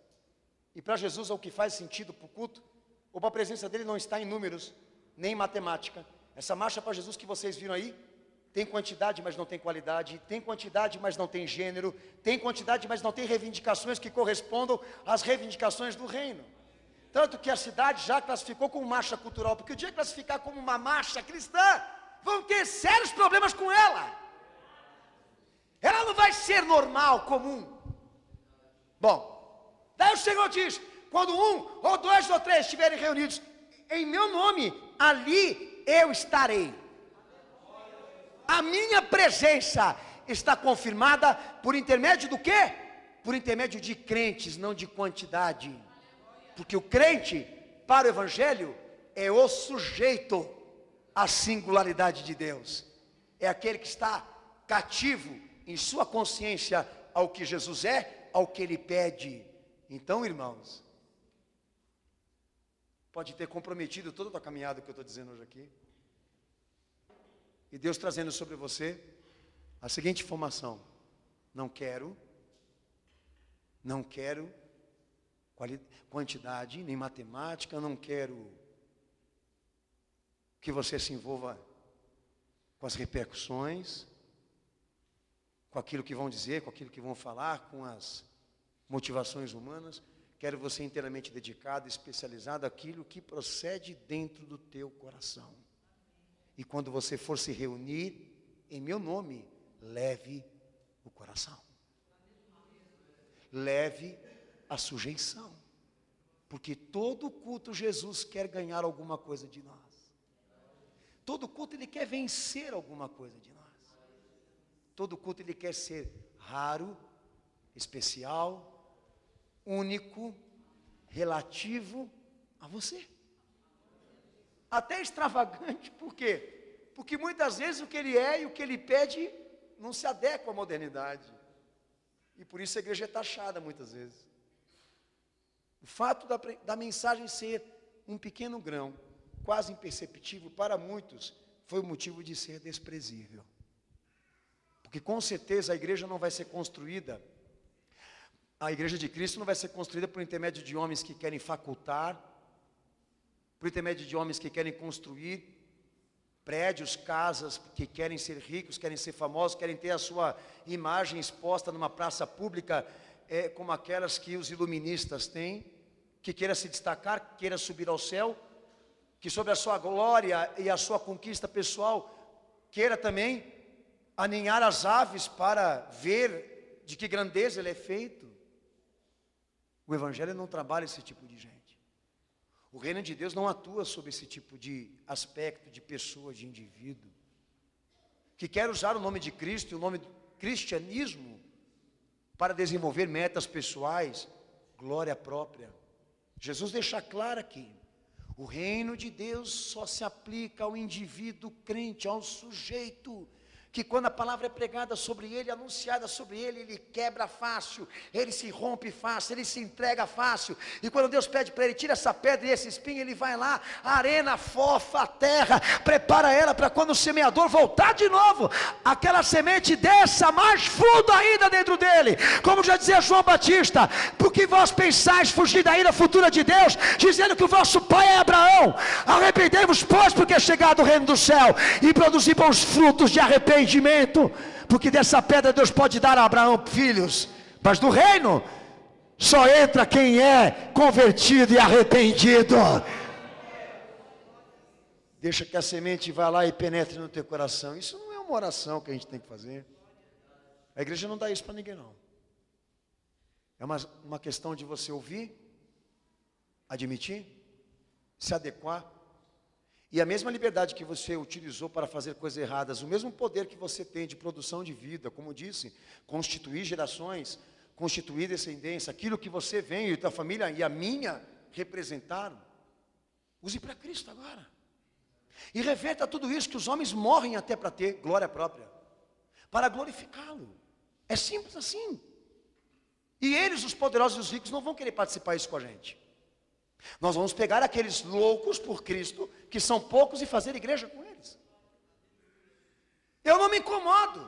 E para Jesus, o que faz sentido para o culto, ou para a presença dele, não está em números, nem em matemática. Essa marcha para Jesus que vocês viram aí, tem quantidade, mas não tem qualidade, tem quantidade, mas não tem gênero, tem quantidade, mas não tem reivindicações que correspondam às reivindicações do reino. Tanto que a cidade já classificou como marcha cultural, porque o dia que classificar como uma marcha cristã, vão ter sérios problemas com ela. Ela não vai ser normal, comum. Bom, daí o Senhor diz, quando 1 ou 2 ou 3 estiverem reunidos em meu nome, ali eu estarei. A minha presença está confirmada por intermédio do quê? Por intermédio de crentes, não de quantidade. Porque o crente, para o evangelho, é o sujeito à singularidade de Deus. É aquele que está cativo em sua consciência ao que Jesus é, ao que ele pede. Então, irmãos, pode ter comprometido toda a tua caminhada que eu estou dizendo hoje aqui. E Deus trazendo sobre você a seguinte informação: não quero quantidade, nem matemática, não quero que você se envolva com as repercussões, com aquilo que vão dizer, com aquilo que vão falar, com as motivações humanas. Quero você inteiramente dedicado, especializado àquilo que procede dentro do teu coração. E quando você for se reunir em meu nome, leve o coração. Leve a sujeição. Porque todo culto Jesus quer ganhar alguma coisa de nós. Todo culto ele quer vencer alguma coisa de nós. Todo culto ele quer ser raro, especial, único, relativo a você. Até extravagante, por quê? Porque muitas vezes o que ele é e o que ele pede não se adequa à modernidade. E por isso a igreja é taxada muitas vezes. O fato da mensagem ser um pequeno grão, quase imperceptível para muitos, foi o motivo de ser desprezível. Porque com certeza a igreja não vai ser construída, a igreja de Cristo não vai ser construída por intermédio de homens que querem facultar, por intermédio de homens que querem construir prédios, casas, que querem ser ricos, querem ser famosos, querem ter a sua imagem exposta numa praça pública, como aquelas que os iluministas têm, que queira se destacar, queira subir ao céu, que sobre a sua glória e a sua conquista pessoal, queira também aninhar as aves para ver de que grandeza ele é feito. O evangelho não trabalha esse tipo de gente. O reino de Deus não atua sobre esse tipo de aspecto, de pessoa, de indivíduo, que quer usar o nome de Cristo e o nome do cristianismo para desenvolver metas pessoais, glória própria. Jesus deixa claro aqui, o reino de Deus só se aplica ao indivíduo crente, ao sujeito, que quando a palavra é pregada sobre ele, anunciada sobre ele, ele quebra fácil, ele se rompe fácil, ele se entrega fácil. E quando Deus pede para ele, tira essa pedra e esse espinho, ele vai lá, arena, fofa a terra, prepara ela para quando o semeador voltar de novo, aquela semente desça mais fundo ainda dentro dele. Como já dizia João Batista, porque vós pensais fugir da ira futura de Deus, dizendo que o vosso pai é Abraão. Arrependei-vos, pois, porque é chegado o reino do céu, e produzir bons frutos de arrependimento, porque dessa pedra Deus pode dar a Abraão filhos, mas do reino só entra quem é convertido e arrependido. Deixa que a semente vá lá e penetre no teu coração. Isso não é uma oração que a gente tem que fazer. A igreja não dá isso para ninguém não. É uma questão de você ouvir, admitir, se adequar. E a mesma liberdade que você utilizou para fazer coisas erradas, o mesmo poder que você tem de produção de vida, como disse, constituir gerações, constituir descendência, aquilo que você vem e tua família e a minha representaram, use para Cristo agora. E reverta tudo isso que os homens morrem até para ter glória própria, para glorificá-lo. É simples assim. E eles, os poderosos e os ricos, não vão querer participar isso com a gente. Nós vamos pegar aqueles loucos por Cristo, que são poucos, e fazer igreja com eles. Eu não me incomodo.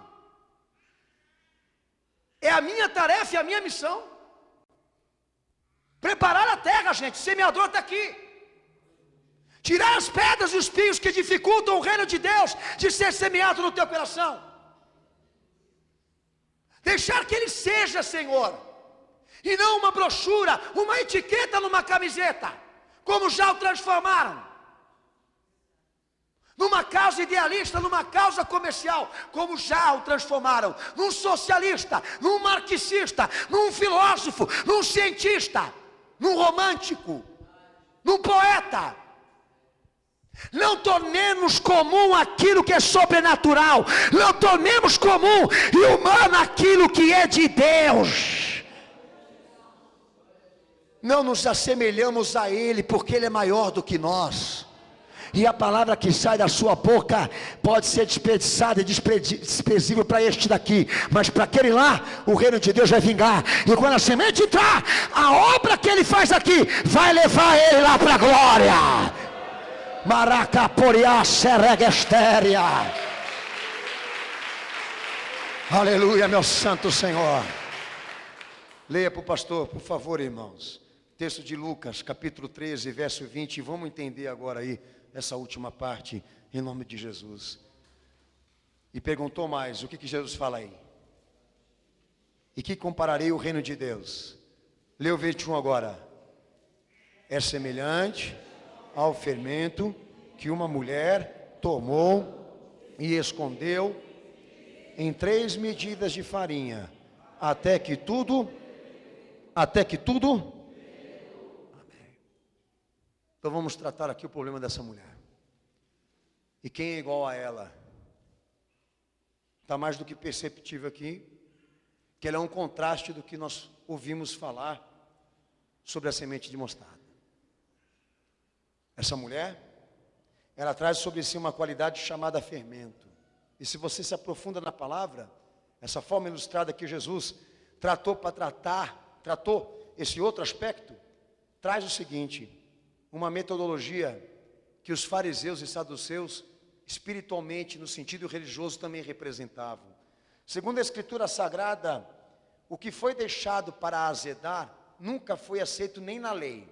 É a minha tarefa e a minha missão. Preparar a terra, gente. O semeador está aqui. Tirar as pedras e os pios que dificultam o reino de Deus de ser semeado no teu coração. Deixar que Ele seja, Senhor. E não uma brochura, uma etiqueta numa camiseta, como já o transformaram. Numa causa idealista, numa causa comercial, como já o transformaram. Num socialista, num marxista, num filósofo, num cientista, num romântico, num poeta. Não tornemos comum aquilo que é sobrenatural. Não tornemos comum e humano aquilo que é de Deus. Não nos assemelhamos a Ele, porque Ele é maior do que nós. E a palavra que sai da sua boca pode ser desperdiçada e desprezível para este daqui, mas para aquele lá, o reino de Deus vai vingar. E quando a semente entrar, a obra que Ele faz aqui vai levar ele lá para a glória. Maracaporiá seregestéria. Aleluia, meu santo Senhor. Leia para o pastor, por favor, irmãos. Texto de Lucas, capítulo 13, verso 20. Vamos entender agora aí essa última parte, em nome de Jesus. E perguntou mais, o que Jesus fala aí? E que compararei o reino de Deus? Lê o 21 agora. É semelhante ao fermento que uma mulher tomou e escondeu em 3 medidas de farinha, até que tudo. Amém. Então vamos tratar aqui o problema dessa mulher. E quem é igual a ela? Está mais do que perceptível aqui, que ela é um contraste do que nós ouvimos falar sobre a semente de mostarda. Essa mulher, ela traz sobre si uma qualidade chamada fermento. E se você se aprofunda na palavra, essa forma ilustrada que Jesus tratou esse outro aspecto, traz o seguinte: uma metodologia que os fariseus e saduceus, espiritualmente, no sentido religioso, também representavam. Segundo a Escritura Sagrada, o que foi deixado para azedar, nunca foi aceito nem na lei,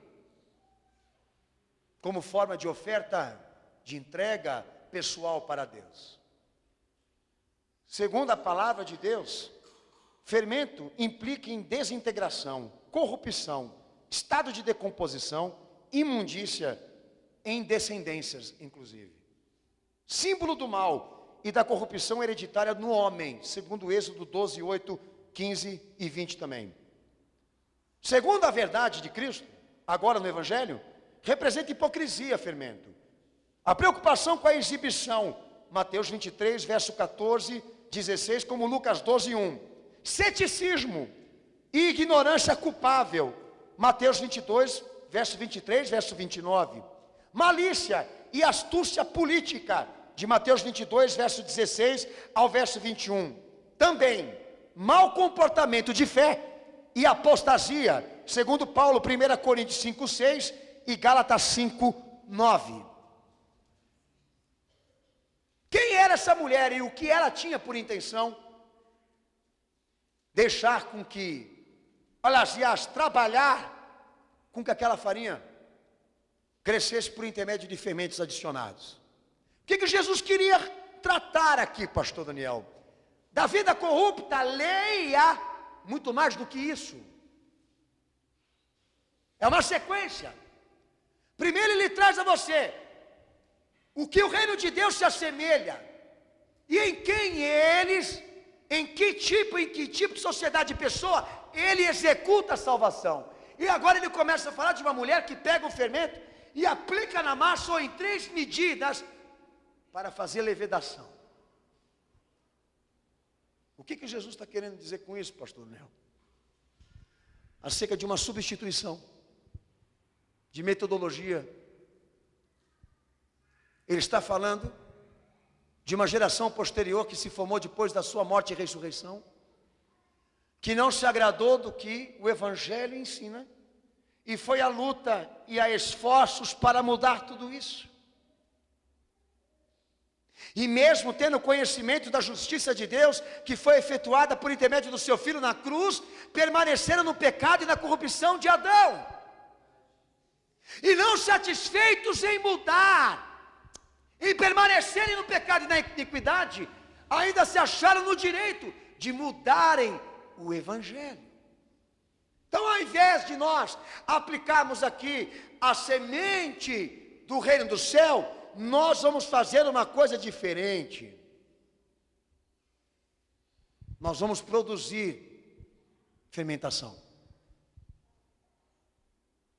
como forma de oferta, de entrega pessoal para Deus. Segundo a palavra de Deus, fermento implica em desintegração, corrupção, estado de decomposição, imundícia, em descendências, inclusive. Símbolo do mal e da corrupção hereditária no homem, segundo Êxodo 12, 8, 15 e 20 também. Segundo a verdade de Cristo, agora no Evangelho, representa hipocrisia, fermento. A preocupação com a exibição, Mateus 23, verso 14, 16, como Lucas 12, 1. Ceticismo e ignorância culpável, Mateus 22, verso 23, verso 29. Malícia e astúcia política, de Mateus 22, verso 16 ao verso 21. Também, mau comportamento de fé e apostasia, segundo Paulo, 1 Coríntios 5, 6 e Gálatas 5, 9. Quem era essa mulher e o que ela tinha por intenção? Deixar com que, aliás, trabalhar com que aquela farinha crescesse por intermédio de fermentos adicionados. O que Jesus queria tratar aqui, pastor Daniel? Da vida corrupta, leia muito mais do que isso. É uma sequência. Primeiro ele traz a você o que o reino de Deus se assemelha e em quem eles, em que tipo de sociedade e pessoa ele executa a salvação. E agora ele começa a falar de uma mulher que pega o fermento e aplica na massa ou em 3 medidas para fazer levedação. O que Jesus está querendo dizer com isso, pastor Nel? Acerca de uma substituição de metodologia. Ele está falando de uma geração posterior que se formou depois da sua morte e ressurreição, que não se agradou do que o Evangelho ensina E foi a luta e a esforços para mudar tudo isso. E mesmo tendo conhecimento da justiça de Deus, que foi efetuada por intermédio do seu Filho na cruz, permaneceram no pecado e na corrupção de Adão. E não satisfeitos em mudar, em permanecerem no pecado e na iniquidade, ainda se acharam no direito de mudarem o Evangelho. Então, ao invés de nós aplicarmos aqui a semente do reino do céu, nós vamos fazer uma coisa diferente. Nós vamos produzir fermentação.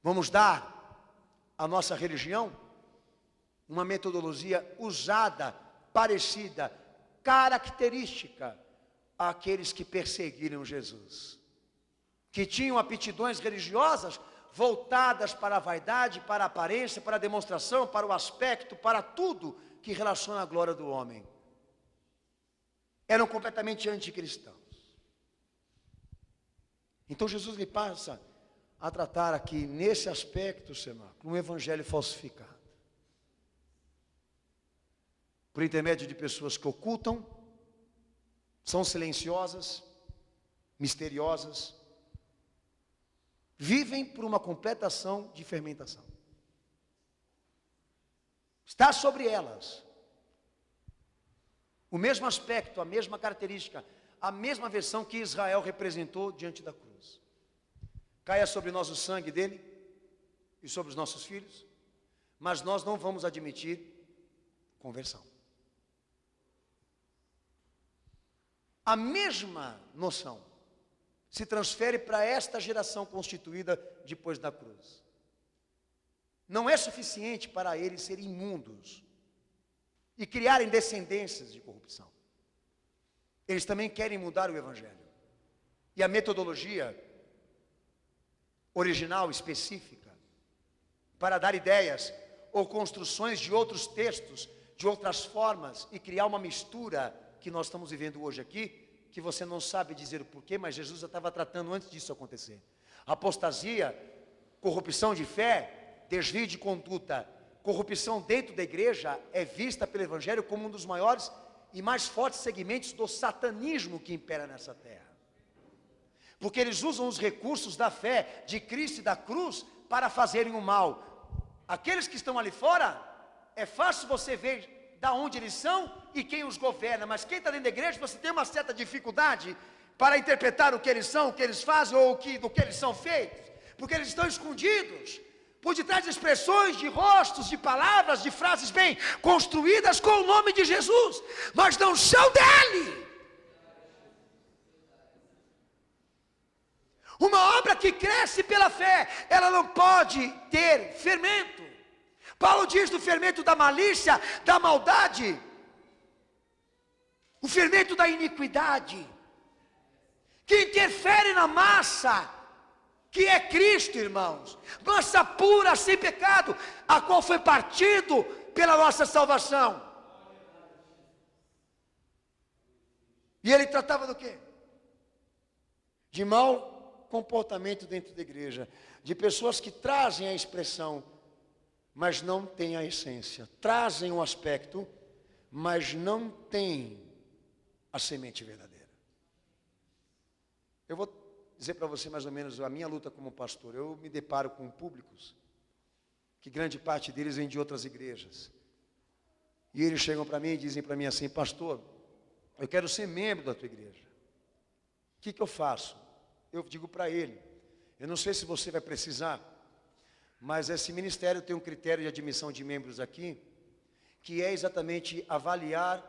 Vamos dar à nossa religião uma metodologia usada, parecida, característica àqueles que perseguiram Jesus, que tinham aptidões religiosas voltadas para a vaidade, para a aparência, para a demonstração, para o aspecto, para tudo que relaciona a glória do homem. Eram completamente anticristãos. Então Jesus lhe passa a tratar aqui, nesse aspecto, um evangelho falsificado. Por intermédio de pessoas que ocultam, são silenciosas, misteriosas, vivem por uma completa ação de fermentação. Está sobre elas o mesmo aspecto, a mesma característica, a mesma versão que Israel representou diante da cruz. Caia sobre nós o sangue dele e sobre os nossos filhos, mas nós não vamos admitir conversão. A mesma noção se transfere para esta geração constituída depois da cruz. Não é suficiente para eles serem imundos e criarem descendências de corrupção. Eles também querem mudar o Evangelho. E a metodologia original, específica, para dar ideias ou construções de outros textos, de outras formas, e criar uma mistura que nós estamos vivendo hoje aqui, que você não sabe dizer o porquê, mas Jesus já estava tratando antes disso acontecer. Apostasia, corrupção de fé, desvio de conduta, corrupção dentro da igreja é vista pelo Evangelho como um dos maiores e mais fortes segmentos do satanismo que impera nessa terra. Porque eles usam os recursos da fé, de Cristo e da cruz, para fazerem o mal. Aqueles que estão ali fora, é fácil você ver da onde eles são e quem os governa, mas quem está dentro da igreja, você tem uma certa dificuldade para interpretar o que eles são, o que eles fazem ou do que eles são feitos, porque eles estão escondidos por detrás de expressões, de rostos, de palavras, de frases bem construídas com o nome de Jesus, mas não são dele. Uma obra que cresce pela fé, ela não pode ter fermento. Paulo diz do fermento da malícia, da maldade, o fermento da iniquidade, que interfere na massa, que é Cristo, irmãos, massa pura, sem pecado, a qual foi partido pela nossa salvação. E ele tratava do quê? De mau comportamento dentro da igreja, de pessoas que trazem a expressão, mas não têm a essência, trazem um aspecto, mas não têm a semente verdadeira. Eu vou dizer para você mais ou menos a minha luta como pastor. Eu me deparo com públicos, que grande parte deles vem de outras igrejas, e eles chegam para mim e dizem para mim assim: pastor, eu quero ser membro da tua igreja, o que eu faço? Eu digo para ele: eu não sei se você vai precisar, mas esse ministério tem um critério de admissão de membros aqui, que é exatamente avaliar,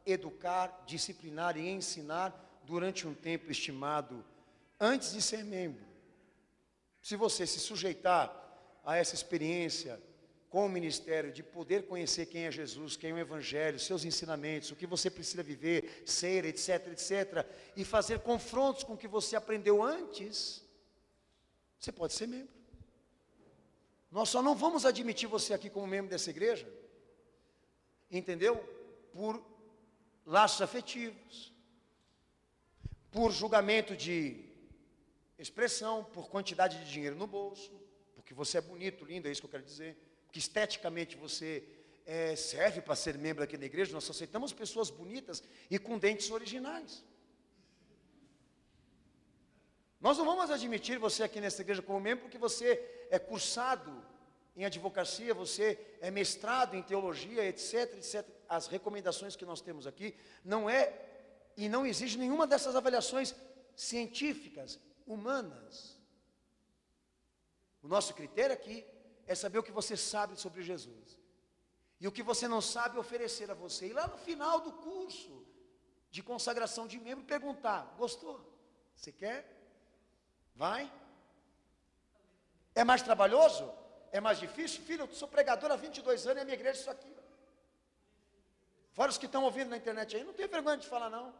educar, disciplinar e ensinar durante um tempo estimado, antes de ser membro. Se você se sujeitar a essa experiência com o ministério, de poder conhecer quem é Jesus, quem é o Evangelho, seus ensinamentos, o que você precisa viver, ser, etc, etc, e fazer confrontos com o que você aprendeu antes, você pode ser membro. Nós só não vamos admitir você aqui como membro dessa igreja, entendeu? Por laços afetivos, por julgamento de expressão, por quantidade de dinheiro no bolso, porque você é bonito, lindo, é isso que eu quero dizer, porque esteticamente você serve para ser membro aqui na igreja. Nós aceitamos pessoas bonitas e com dentes originais. Nós não vamos admitir você aqui nessa igreja como membro porque você é cursado em advocacia, você é mestrado em teologia, etc, etc. As recomendações que nós temos aqui não e não exige nenhuma dessas avaliações científicas, humanas. O nosso critério aqui é saber o que você sabe sobre Jesus. E o que você não sabe oferecer a você. E lá no final do curso de consagração de membro, perguntar: gostou? Você quer? Vai? É mais trabalhoso? É mais difícil? Filho, eu sou pregador há 22 anos e a minha igreja é isso aqui. Fora os que estão ouvindo na internet aí, não tenho vergonha de falar não.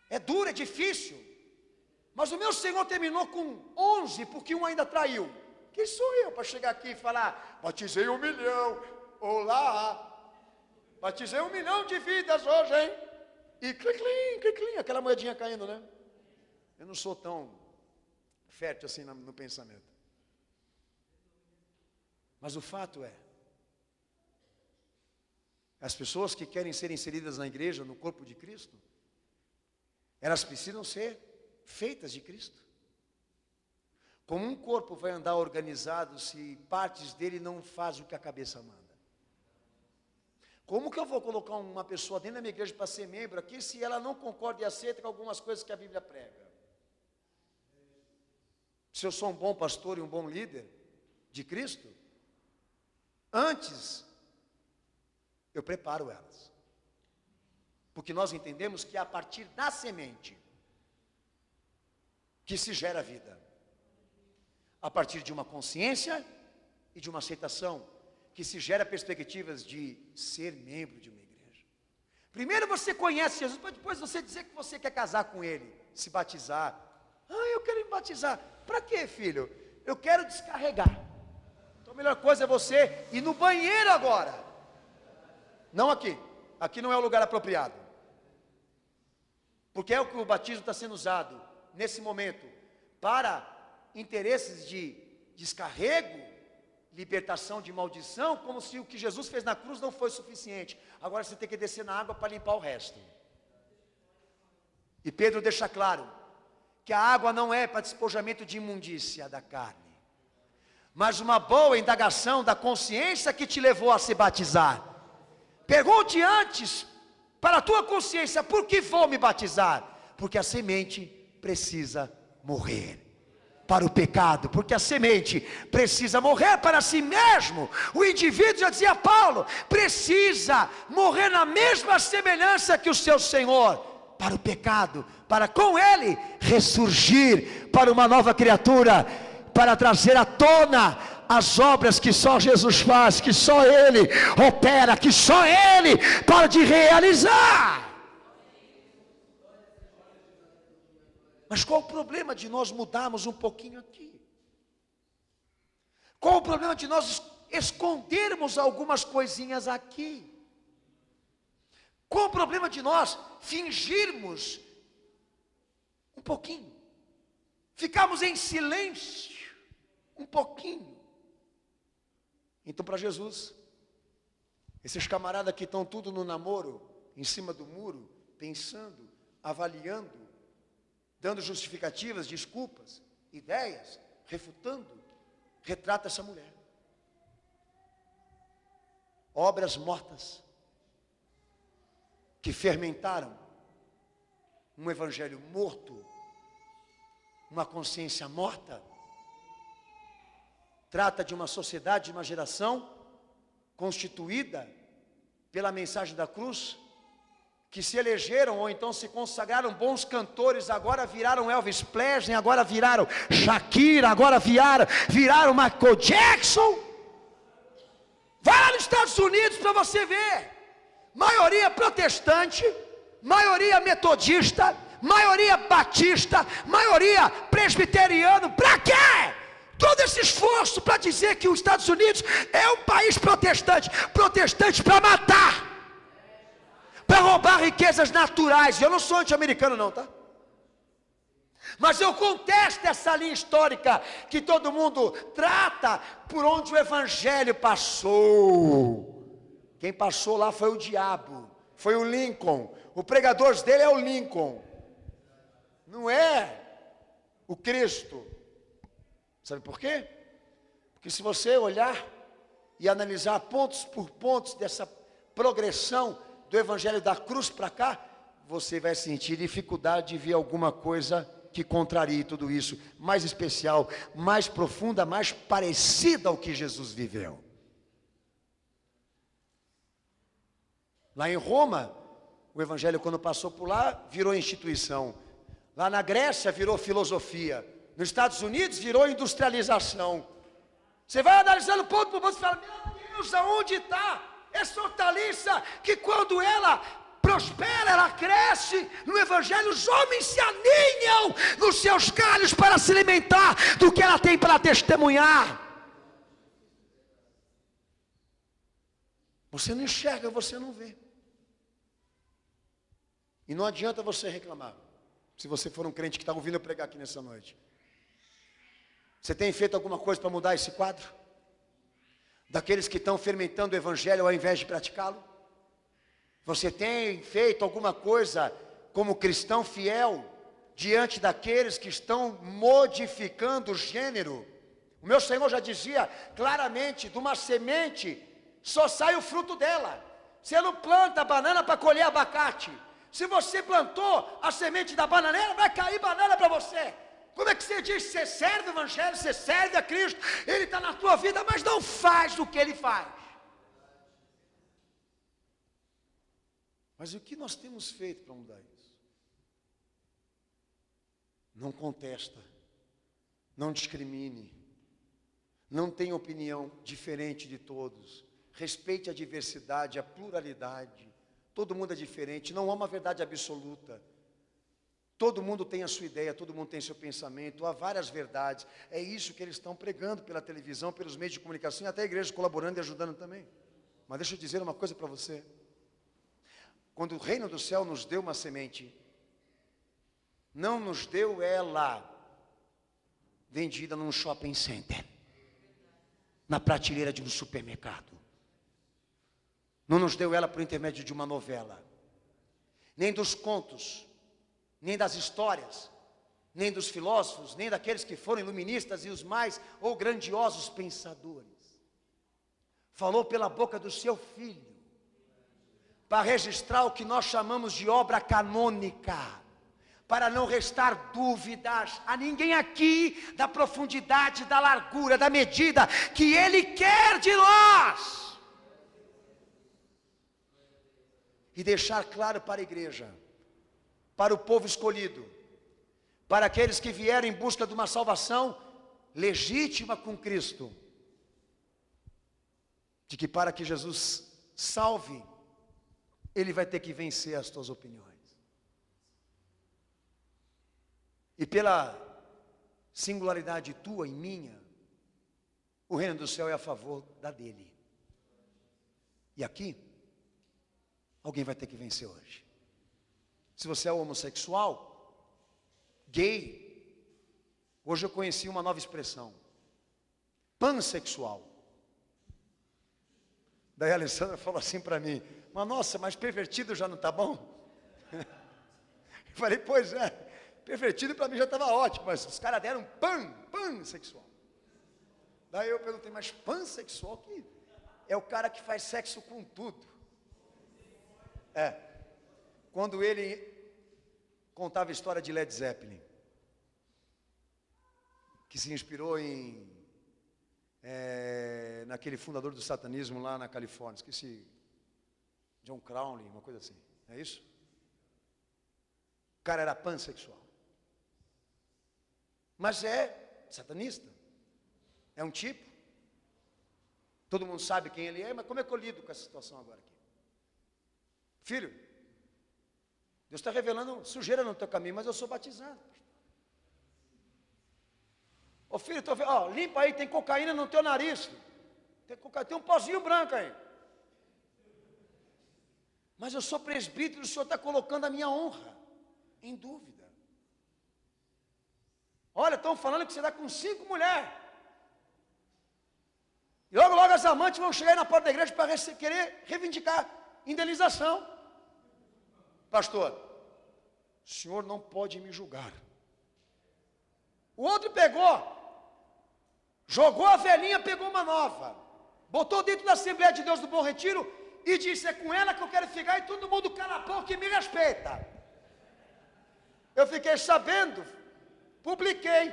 É duro, é difícil. Mas o meu Senhor terminou com 11, porque um ainda traiu. Quem sou eu para chegar aqui e falar: batizei 1 milhão, olá, batizei 1 milhão de vidas hoje, hein? E cliclim, aquela moedinha caindo, né? Eu não sou tão fértil assim no pensamento. Mas o fato é, as pessoas que querem ser inseridas na igreja, no corpo de Cristo, elas precisam ser feitas de Cristo. Como um corpo vai andar organizado se partes dele não fazem o que a cabeça manda? Como que eu vou colocar uma pessoa dentro da minha igreja para ser membro aqui se ela não concorda e aceita com algumas coisas que a Bíblia prega? Se eu sou um bom pastor e um bom líder de Cristo, antes eu preparo elas. Porque nós entendemos que é a partir da semente que se gera a vida. A partir de uma consciência e de uma aceitação que se gera perspectivas de ser membro de uma igreja. Primeiro você conhece Jesus, para depois você dizer que você quer casar com Ele, se batizar. Eu quero me batizar. Para quê, filho? Eu quero descarregar. Então a melhor coisa é você ir no banheiro agora. Não aqui. Aqui não é o lugar apropriado. Porque é o que o batismo está sendo usado nesse momento para interesses de descarrego, libertação de maldição, como se o que Jesus fez na cruz não fosse suficiente. Agora você tem que descer na água para limpar o resto. E Pedro deixa claro que a água não é para despojamento de imundícia da carne, mas uma boa indagação da consciência que te levou a se batizar. Pergunte antes para a tua consciência: por que vou me batizar? Porque a semente precisa morrer para o pecado, porque a semente precisa morrer para si mesmo. O indivíduo, já dizia Paulo, precisa morrer na mesma semelhança que o seu Senhor, para o pecado, para com ele ressurgir para uma nova criatura, para trazer à tona as obras que só Jesus faz, que só Ele opera, que só Ele pode realizar. Mas qual o problema de nós mudarmos um pouquinho aqui? Qual o problema de nós escondermos algumas coisinhas aqui? Qual o problema de nós fingirmos um pouquinho? Ficarmos em silêncio um pouquinho? Então, para Jesus, esses camaradas que estão tudo no namoro, em cima do muro, pensando, avaliando, dando justificativas, desculpas, ideias, refutando, retrata essa mulher. Obras mortas, que fermentaram um evangelho morto, uma consciência morta. Trata de uma sociedade, de uma geração constituída pela mensagem da cruz, que se elegeram ou então se consagraram bons cantores, agora viraram Elvis Presley, agora viraram Shakira, agora viraram Michael Jackson. Vai lá nos Estados Unidos para você ver. Maioria protestante, maioria metodista, maioria batista, maioria presbiteriano. Para quê? Todo esse esforço para dizer que os Estados Unidos é um país protestante. Protestante para matar, para roubar riquezas naturais. Eu não sou anti-americano não, tá? Mas eu contesto essa linha histórica que todo mundo trata por onde o evangelho passou. Quem passou lá foi o diabo, foi o Lincoln. O pregador dele é o Lincoln, não é o Cristo. Sabe por quê? Porque se você olhar e analisar pontos por pontos dessa progressão do evangelho da cruz para cá, você vai sentir dificuldade de ver alguma coisa que contrarie tudo isso, mais especial, mais profunda, mais parecida ao que Jesus viveu. Lá em Roma, o evangelho, quando passou por lá, virou instituição. Lá na Grécia virou filosofia. Nos Estados Unidos virou industrialização. Você vai analisando ponto por ponto e fala: meu Deus, aonde está essa hortaliça que quando ela prospera, ela cresce? No evangelho os homens se aninham nos seus galhos para se alimentar do que ela tem para testemunhar. Você não enxerga, você não vê. E não adianta você reclamar, se você for um crente que está ouvindo eu pregar aqui nessa noite. Você tem feito alguma coisa para mudar esse quadro? Daqueles que estão fermentando o evangelho ao invés de praticá-lo? Você tem feito alguma coisa como cristão fiel diante daqueles que estão modificando o gênero? O meu Senhor já dizia claramente: de uma semente só sai o fruto dela. Você não planta banana para colher abacate. Se você plantou a semente da bananeira, vai cair banana para você. Como é que você diz? Você serve o evangelho, você serve a Cristo, Ele está na tua vida, mas não faz o que Ele faz. Mas o que nós temos feito para mudar isso? Não contesta, não discrimine, não tenha opinião diferente de todos, respeite a diversidade, a pluralidade. Todo mundo é diferente, não há uma verdade absoluta. Todo mundo tem a sua ideia, todo mundo tem seu pensamento, há várias verdades. É isso que eles estão pregando pela televisão, pelos meios de comunicação, e até a igreja colaborando e ajudando também. Mas deixa eu dizer uma coisa para você. Quando o reino do céu nos deu uma semente, não nos deu ela vendida num shopping center, na prateleira de um supermercado. Não nos deu ela por intermédio de uma novela, nem dos contos, nem das histórias, nem dos filósofos, nem daqueles que foram iluministas e os mais ou grandiosos pensadores. Falou pela boca do seu filho, para registrar o que nós chamamos de obra canônica, para não restar dúvidas a ninguém aqui da profundidade, da largura, da medida que Ele quer de nós. E deixar claro para a igreja, para o povo escolhido, para aqueles que vieram em busca de uma salvação legítima com Cristo, de que para que Jesus salve, Ele vai ter que vencer as tuas opiniões. E pela singularidade tua e minha, o reino do céu é a favor da dele. E aqui, alguém vai ter que vencer hoje. Se você é homossexual, gay, hoje eu conheci uma nova expressão: pansexual. Daí a Alessandra falou assim para mim: mas nossa, mas pervertido já não está bom? Eu falei: pois é, pervertido para mim já estava ótimo, mas os caras deram pansexual. Daí eu perguntei: mas pansexual que é o cara que faz sexo com tudo? Quando ele contava a história de Led Zeppelin, que se inspirou naquele fundador do satanismo lá na Califórnia, esqueci, John Crowley, uma coisa assim, não é isso? O cara era pansexual, mas é satanista, é um tipo, todo mundo sabe quem ele é, mas como é que eu lido com essa situação agora aqui? Filho, Deus está revelando sujeira no teu caminho, mas eu sou batizado. Ô filho, limpa aí, tem cocaína no teu nariz. Tem um pozinho branco aí. Mas eu sou presbítero, o senhor está colocando a minha honra em dúvida. Olha, estão falando que você está com 5 mulheres. E logo, logo as amantes vão chegar aí na porta da igreja para querer reivindicar indenização. Pastor, o senhor não pode me julgar. O outro pegou, jogou a velhinha, pegou uma nova, botou dentro da Assembleia de Deus do Bom Retiro e disse: é com ela que eu quero ficar, e todo mundo cala a boca e me respeita. Eu fiquei sabendo, publiquei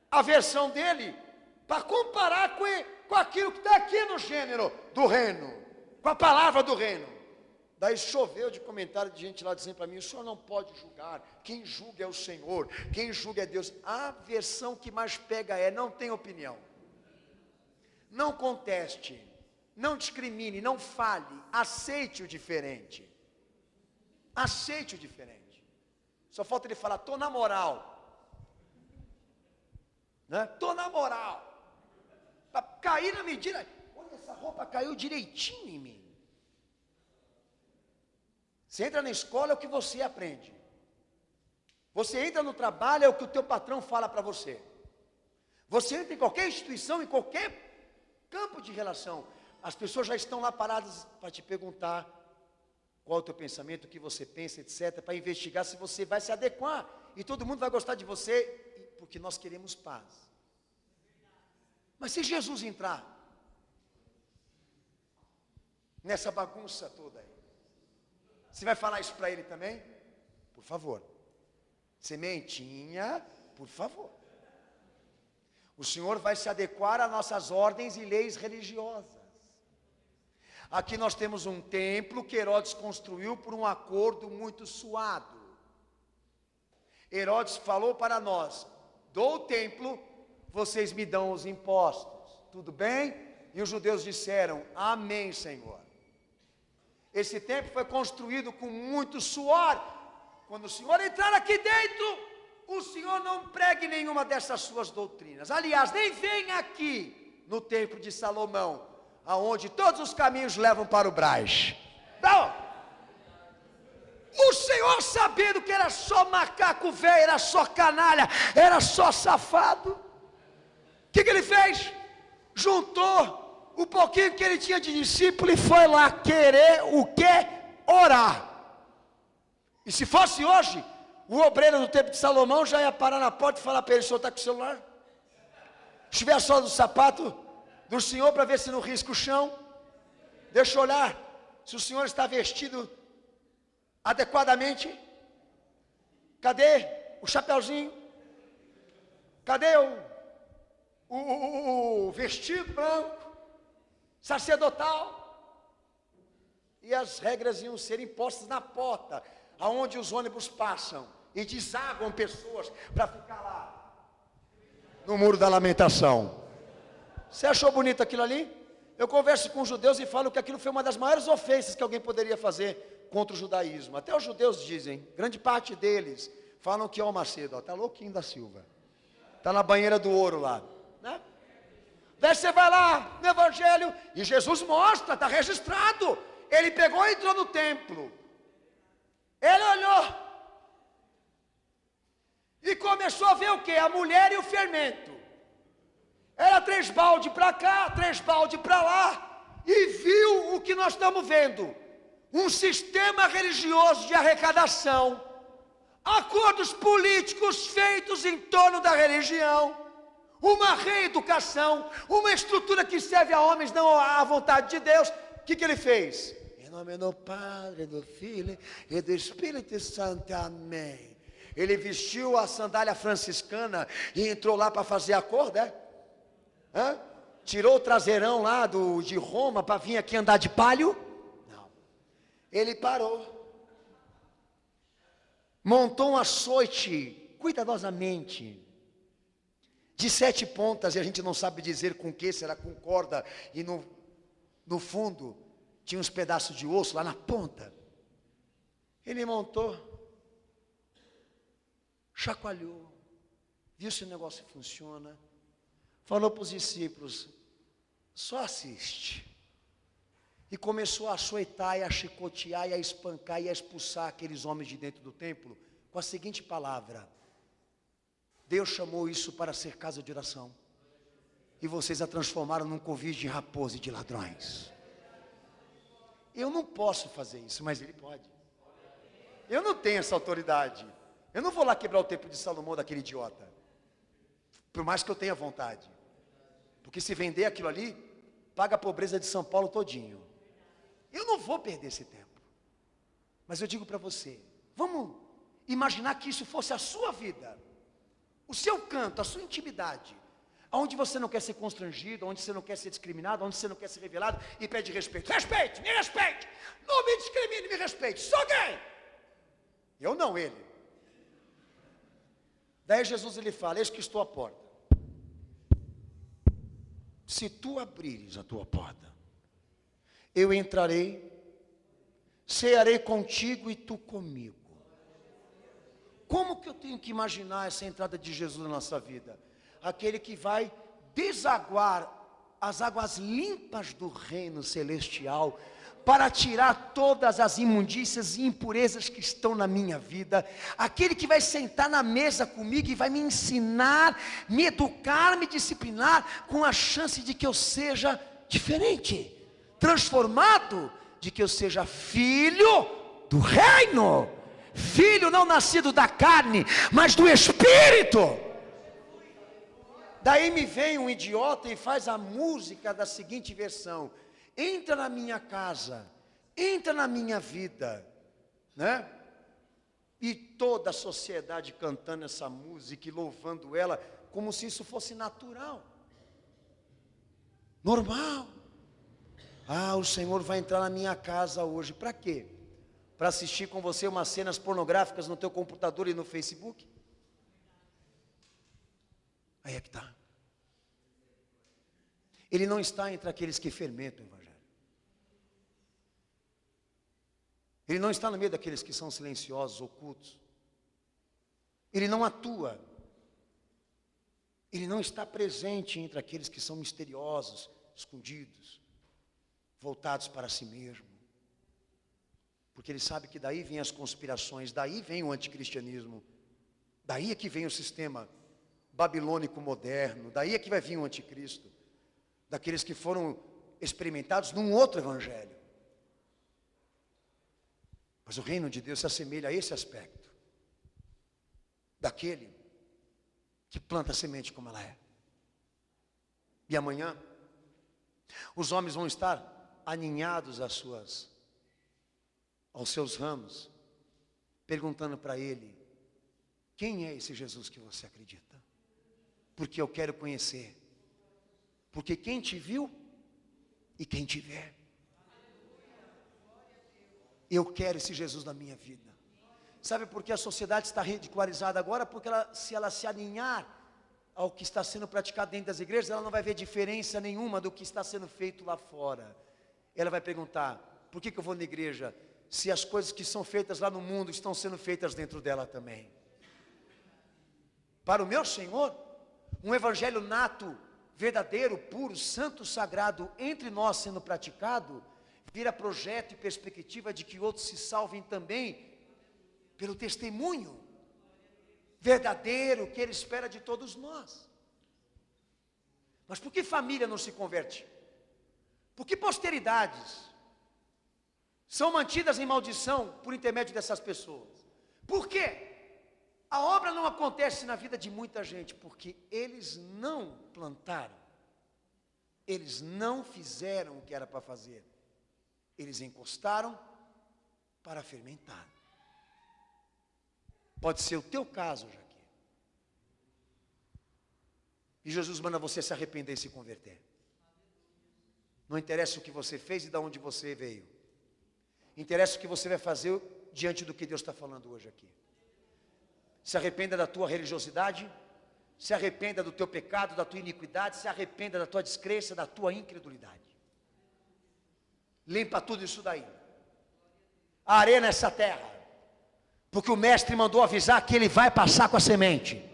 a versão dele para comparar com aquilo que está aqui no gênero do reino, com a palavra do reino. Daí choveu de comentário de gente lá dizendo para mim: o senhor não pode julgar, quem julga é o Senhor, quem julga é Deus. A versão que mais pega é: não tem opinião, não conteste, não discrimine, não fale, aceite o diferente. Aceite o diferente. Só falta ele falar: estou na moral, né? Estou na moral, para cair na medida. Olha, essa roupa caiu direitinho em mim. Você entra na escola, é o que você aprende. Você entra no trabalho, é o que o teu patrão fala para você. Você entra em qualquer instituição, em qualquer campo de relação, as pessoas já estão lá paradas para te perguntar qual é o teu pensamento, o que você pensa, etc., para investigar se você vai se adequar. E todo mundo vai gostar de você, porque nós queremos paz. Mas se Jesus entrar nessa bagunça toda aí, você vai falar isso para ele também? Por favor. Sementinha, por favor. O Senhor vai se adequar às nossas ordens e leis religiosas. Aqui nós temos um templo que Herodes construiu por um acordo muito suado. Herodes falou para nós: dou o templo, vocês me dão os impostos. Tudo bem? E os judeus disseram: amém, Senhor. Esse templo foi construído com muito suor. Quando o Senhor entrar aqui dentro, o Senhor não pregue nenhuma dessas suas doutrinas. Aliás, nem venha aqui no templo de Salomão, aonde todos os caminhos levam para o Brás. Não. O Senhor, sabendo que era só macaco velho, era só canalha, era só safado, o que ele fez? Juntou o pouquinho que ele tinha de discípulo e foi lá querer o quê? Orar. E se fosse hoje, o obreiro do templo de Salomão já ia parar na porta e falar para ele: o senhor está com o celular? Estiver a sola do sapato do senhor para ver se não risca o chão. Deixa eu olhar se o senhor está vestido adequadamente. Cadê o chapeuzinho? Cadê o vestido branco sacerdotal? E as regras iam ser impostas na porta, aonde os ônibus passam e desaguam pessoas para ficar lá no muro da lamentação. Você achou bonito aquilo ali? Eu converso com os judeus e falo que aquilo foi uma das maiores ofensas que alguém poderia fazer contra o judaísmo. Até os judeus dizem, grande parte deles falam que o Macedo está louquinho da Silva, está na banheira do ouro lá, né? Daí você vai lá no Evangelho e Jesus mostra, está registrado. Ele pegou e entrou no templo. Ele olhou e começou a ver o que? A mulher e o fermento. Era 3 balde para cá, 3 balde para lá. E viu o que nós estamos vendo: um sistema religioso de arrecadação, acordos políticos feitos em torno da religião, uma reeducação, uma estrutura que serve a homens, não à vontade de Deus. O que ele fez? Em nome do Padre, do Filho e do Espírito Santo, amém. Ele vestiu a sandália franciscana e entrou lá para fazer acordo, é? Tirou o traseirão lá de Roma para vir aqui andar de palio? Não. Ele parou, montou um açoite cuidadosamente, de 7 pontas, e a gente não sabe dizer com que, será com corda, e no fundo tinha uns pedaços de osso lá na ponta. Ele montou, chacoalhou, viu se o negócio funciona, falou para os discípulos: só assiste. E começou a açoitar, e a chicotear, e a espancar, e a expulsar aqueles homens de dentro do templo, com a seguinte palavra: Deus chamou isso para ser casa de oração. E vocês a transformaram num covil de raposa e de ladrões. Eu não posso fazer isso, mas Ele pode. Eu não tenho essa autoridade. Eu não vou lá quebrar o templo de Salomão daquele idiota. Por mais que eu tenha vontade. Porque se vender aquilo ali, paga a pobreza de São Paulo todinho. Eu não vou perder esse tempo. Mas eu digo para você, vamos imaginar que isso fosse a sua vida. O seu canto, a sua intimidade. Onde você não quer ser constrangido, onde você não quer ser discriminado, onde você não quer ser revelado e pede respeito. Respeite, me respeite. Não me discrimine, me respeite. Sou gay. Eu não, ele. Daí Jesus ele fala, eis que estou à porta. Se tu abrires a tua porta, eu entrarei, cearei contigo e tu comigo. Como que eu tenho que imaginar essa entrada de Jesus na nossa vida? Aquele que vai desaguar as águas limpas do reino celestial, para tirar todas as imundícias e impurezas que estão na minha vida. Aquele que vai sentar na mesa comigo e vai me ensinar, me educar, me disciplinar, com a chance de que eu seja diferente, transformado, de que eu seja filho do reino, filho não nascido da carne, mas do Espírito. Daí me vem um idiota e faz a música da seguinte versão: entra na minha casa, entra na minha vida, né? E toda a sociedade cantando essa música e louvando ela, como se isso fosse natural, normal. Ah, o Senhor vai entrar na minha casa hoje, para quê? Para assistir com você umas cenas pornográficas no teu computador e no Facebook? Aí é que está. Ele não está entre aqueles que fermentam o Evangelho. Ele não está no meio daqueles que são silenciosos, ocultos. Ele não atua. Ele não está presente entre aqueles que são misteriosos, escondidos, voltados para si mesmo. Porque ele sabe que daí vêm as conspirações, daí vem o anticristianismo, daí é que vem o sistema babilônico moderno, daí é que vai vir o anticristo, daqueles que foram experimentados num outro evangelho. Mas o reino de Deus se assemelha a esse aspecto, daquele que planta a semente como ela é. E amanhã, os homens vão estar aninhados aos seus ramos, perguntando para ele: quem é esse Jesus que você acredita? Porque eu quero conhecer. Porque quem te viu e quem te vê. Eu quero esse Jesus na minha vida. Sabe por que a sociedade está ridicularizada agora? Porque se ela se alinhar ao que está sendo praticado dentro das igrejas, ela não vai ver diferença nenhuma do que está sendo feito lá fora. Ela vai perguntar: por que eu vou na igreja, se as coisas que são feitas lá no mundo estão sendo feitas dentro dela também? Para o meu Senhor, um evangelho nato, verdadeiro, puro, santo, sagrado, entre nós sendo praticado, vira projeto e perspectiva de que outros se salvem também, pelo testemunho verdadeiro que Ele espera de todos nós. Mas por que família não se converte? Por que posteridades são mantidas em maldição por intermédio dessas pessoas? Por quê? A obra não acontece na vida de muita gente, porque eles não plantaram, eles não fizeram o que era para fazer, eles encostaram para fermentar. Pode ser o teu caso, Jaque. E Jesus manda você se arrepender e se converter. Não interessa o que você fez e de onde você veio. Interessa o que você vai fazer diante do que Deus está falando hoje aqui. Se arrependa da tua religiosidade, se arrependa do teu pecado, da tua iniquidade, se arrependa da tua descrença, da tua incredulidade. Limpa tudo isso daí. Arena essa terra, porque o mestre mandou avisar que ele vai passar com a semente.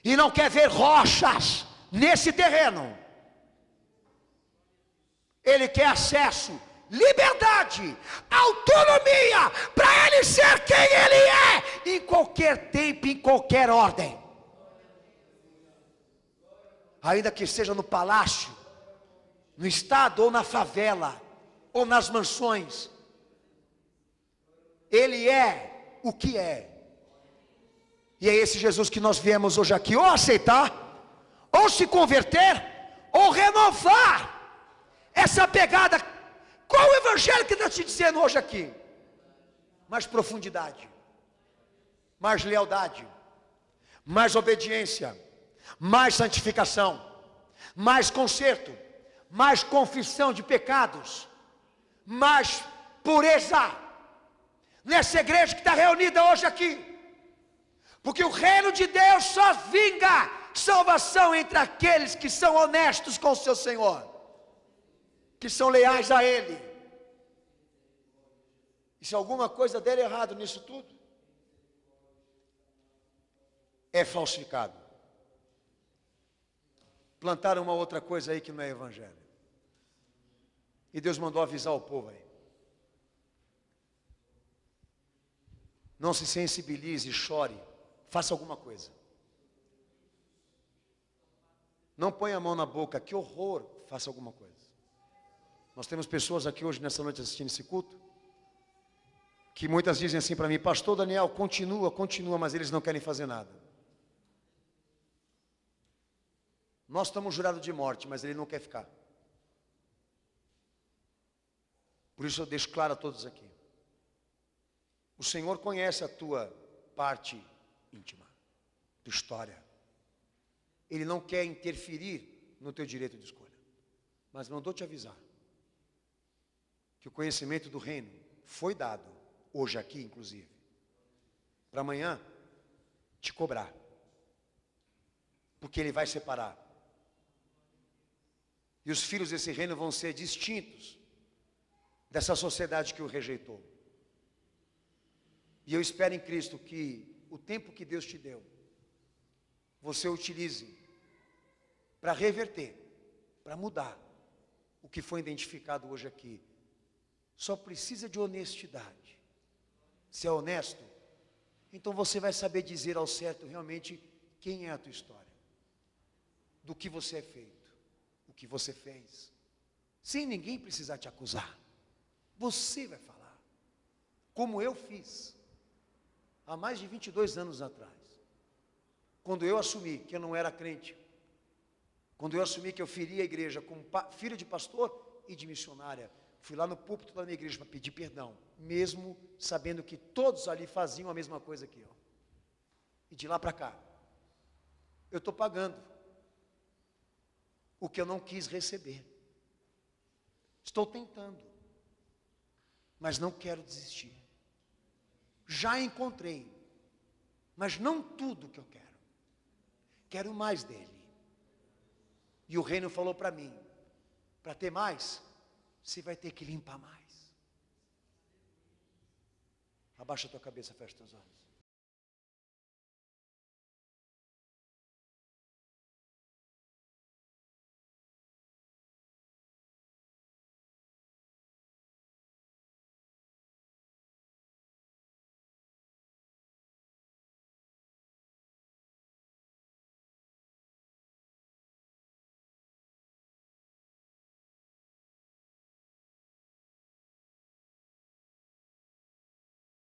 E não quer ver rochas nesse terreno. Ele quer acesso liberdade, autonomia, para Ele ser quem Ele é, em qualquer tempo, em qualquer ordem. Ainda que seja no palácio, no estado ou na favela, ou nas mansões, Ele é o que é. E é esse Jesus que nós viemos hoje aqui, ou aceitar, ou se converter, ou renovar essa pegada. Qual o evangelho que está te dizendo hoje aqui? Mais profundidade, mais lealdade, mais obediência, mais santificação, mais conserto, mais confissão de pecados, mais pureza, nessa igreja que está reunida hoje aqui. Porque o reino de Deus só vinga salvação entre aqueles que são honestos com o seu Senhor, que são leais a Ele. E se alguma coisa der errado nisso tudo, é falsificado. Plantaram uma outra coisa aí que não é evangelho. E Deus mandou avisar o povo aí. Não se sensibilize, chore, faça alguma coisa. Não ponha a mão na boca, que horror, faça alguma coisa. Nós temos pessoas aqui hoje, nessa noite, assistindo esse culto, que muitas dizem assim para mim: pastor Daniel, continua, mas eles não querem fazer nada. Nós estamos jurados de morte, mas ele não quer ficar. Por isso eu deixo claro a todos aqui: o Senhor conhece a tua parte íntima, tua história. Ele não quer interferir no teu direito de escolha, mas mandou te avisar que o conhecimento do reino foi dado, hoje aqui inclusive, para amanhã te cobrar, porque Ele vai separar. E os filhos desse reino vão ser distintos dessa sociedade que o rejeitou. E eu espero em Cristo que o tempo que Deus te deu, você utilize para reverter, para mudar o que foi identificado hoje aqui. Só precisa de honestidade. Se é honesto, então você vai saber dizer ao certo realmente quem é a tua história, do que você é feito, o que você fez, sem ninguém precisar te acusar. Você vai falar, como eu fiz há mais de 22 anos atrás, quando eu assumi que eu não era crente, quando eu assumi que eu feria a igreja como filho de pastor e de missionária. Fui lá no púlpito da minha igreja para pedir perdão, mesmo sabendo que todos ali faziam a mesma coisa que eu. E de lá para cá, eu estou pagando o que eu não quis receber. Estou tentando, mas não quero desistir. Já encontrei, mas não tudo que eu quero. Quero mais dele. E o reino falou para mim: para ter mais, você vai ter que limpar mais. Abaixa a tua cabeça, fecha teus olhos.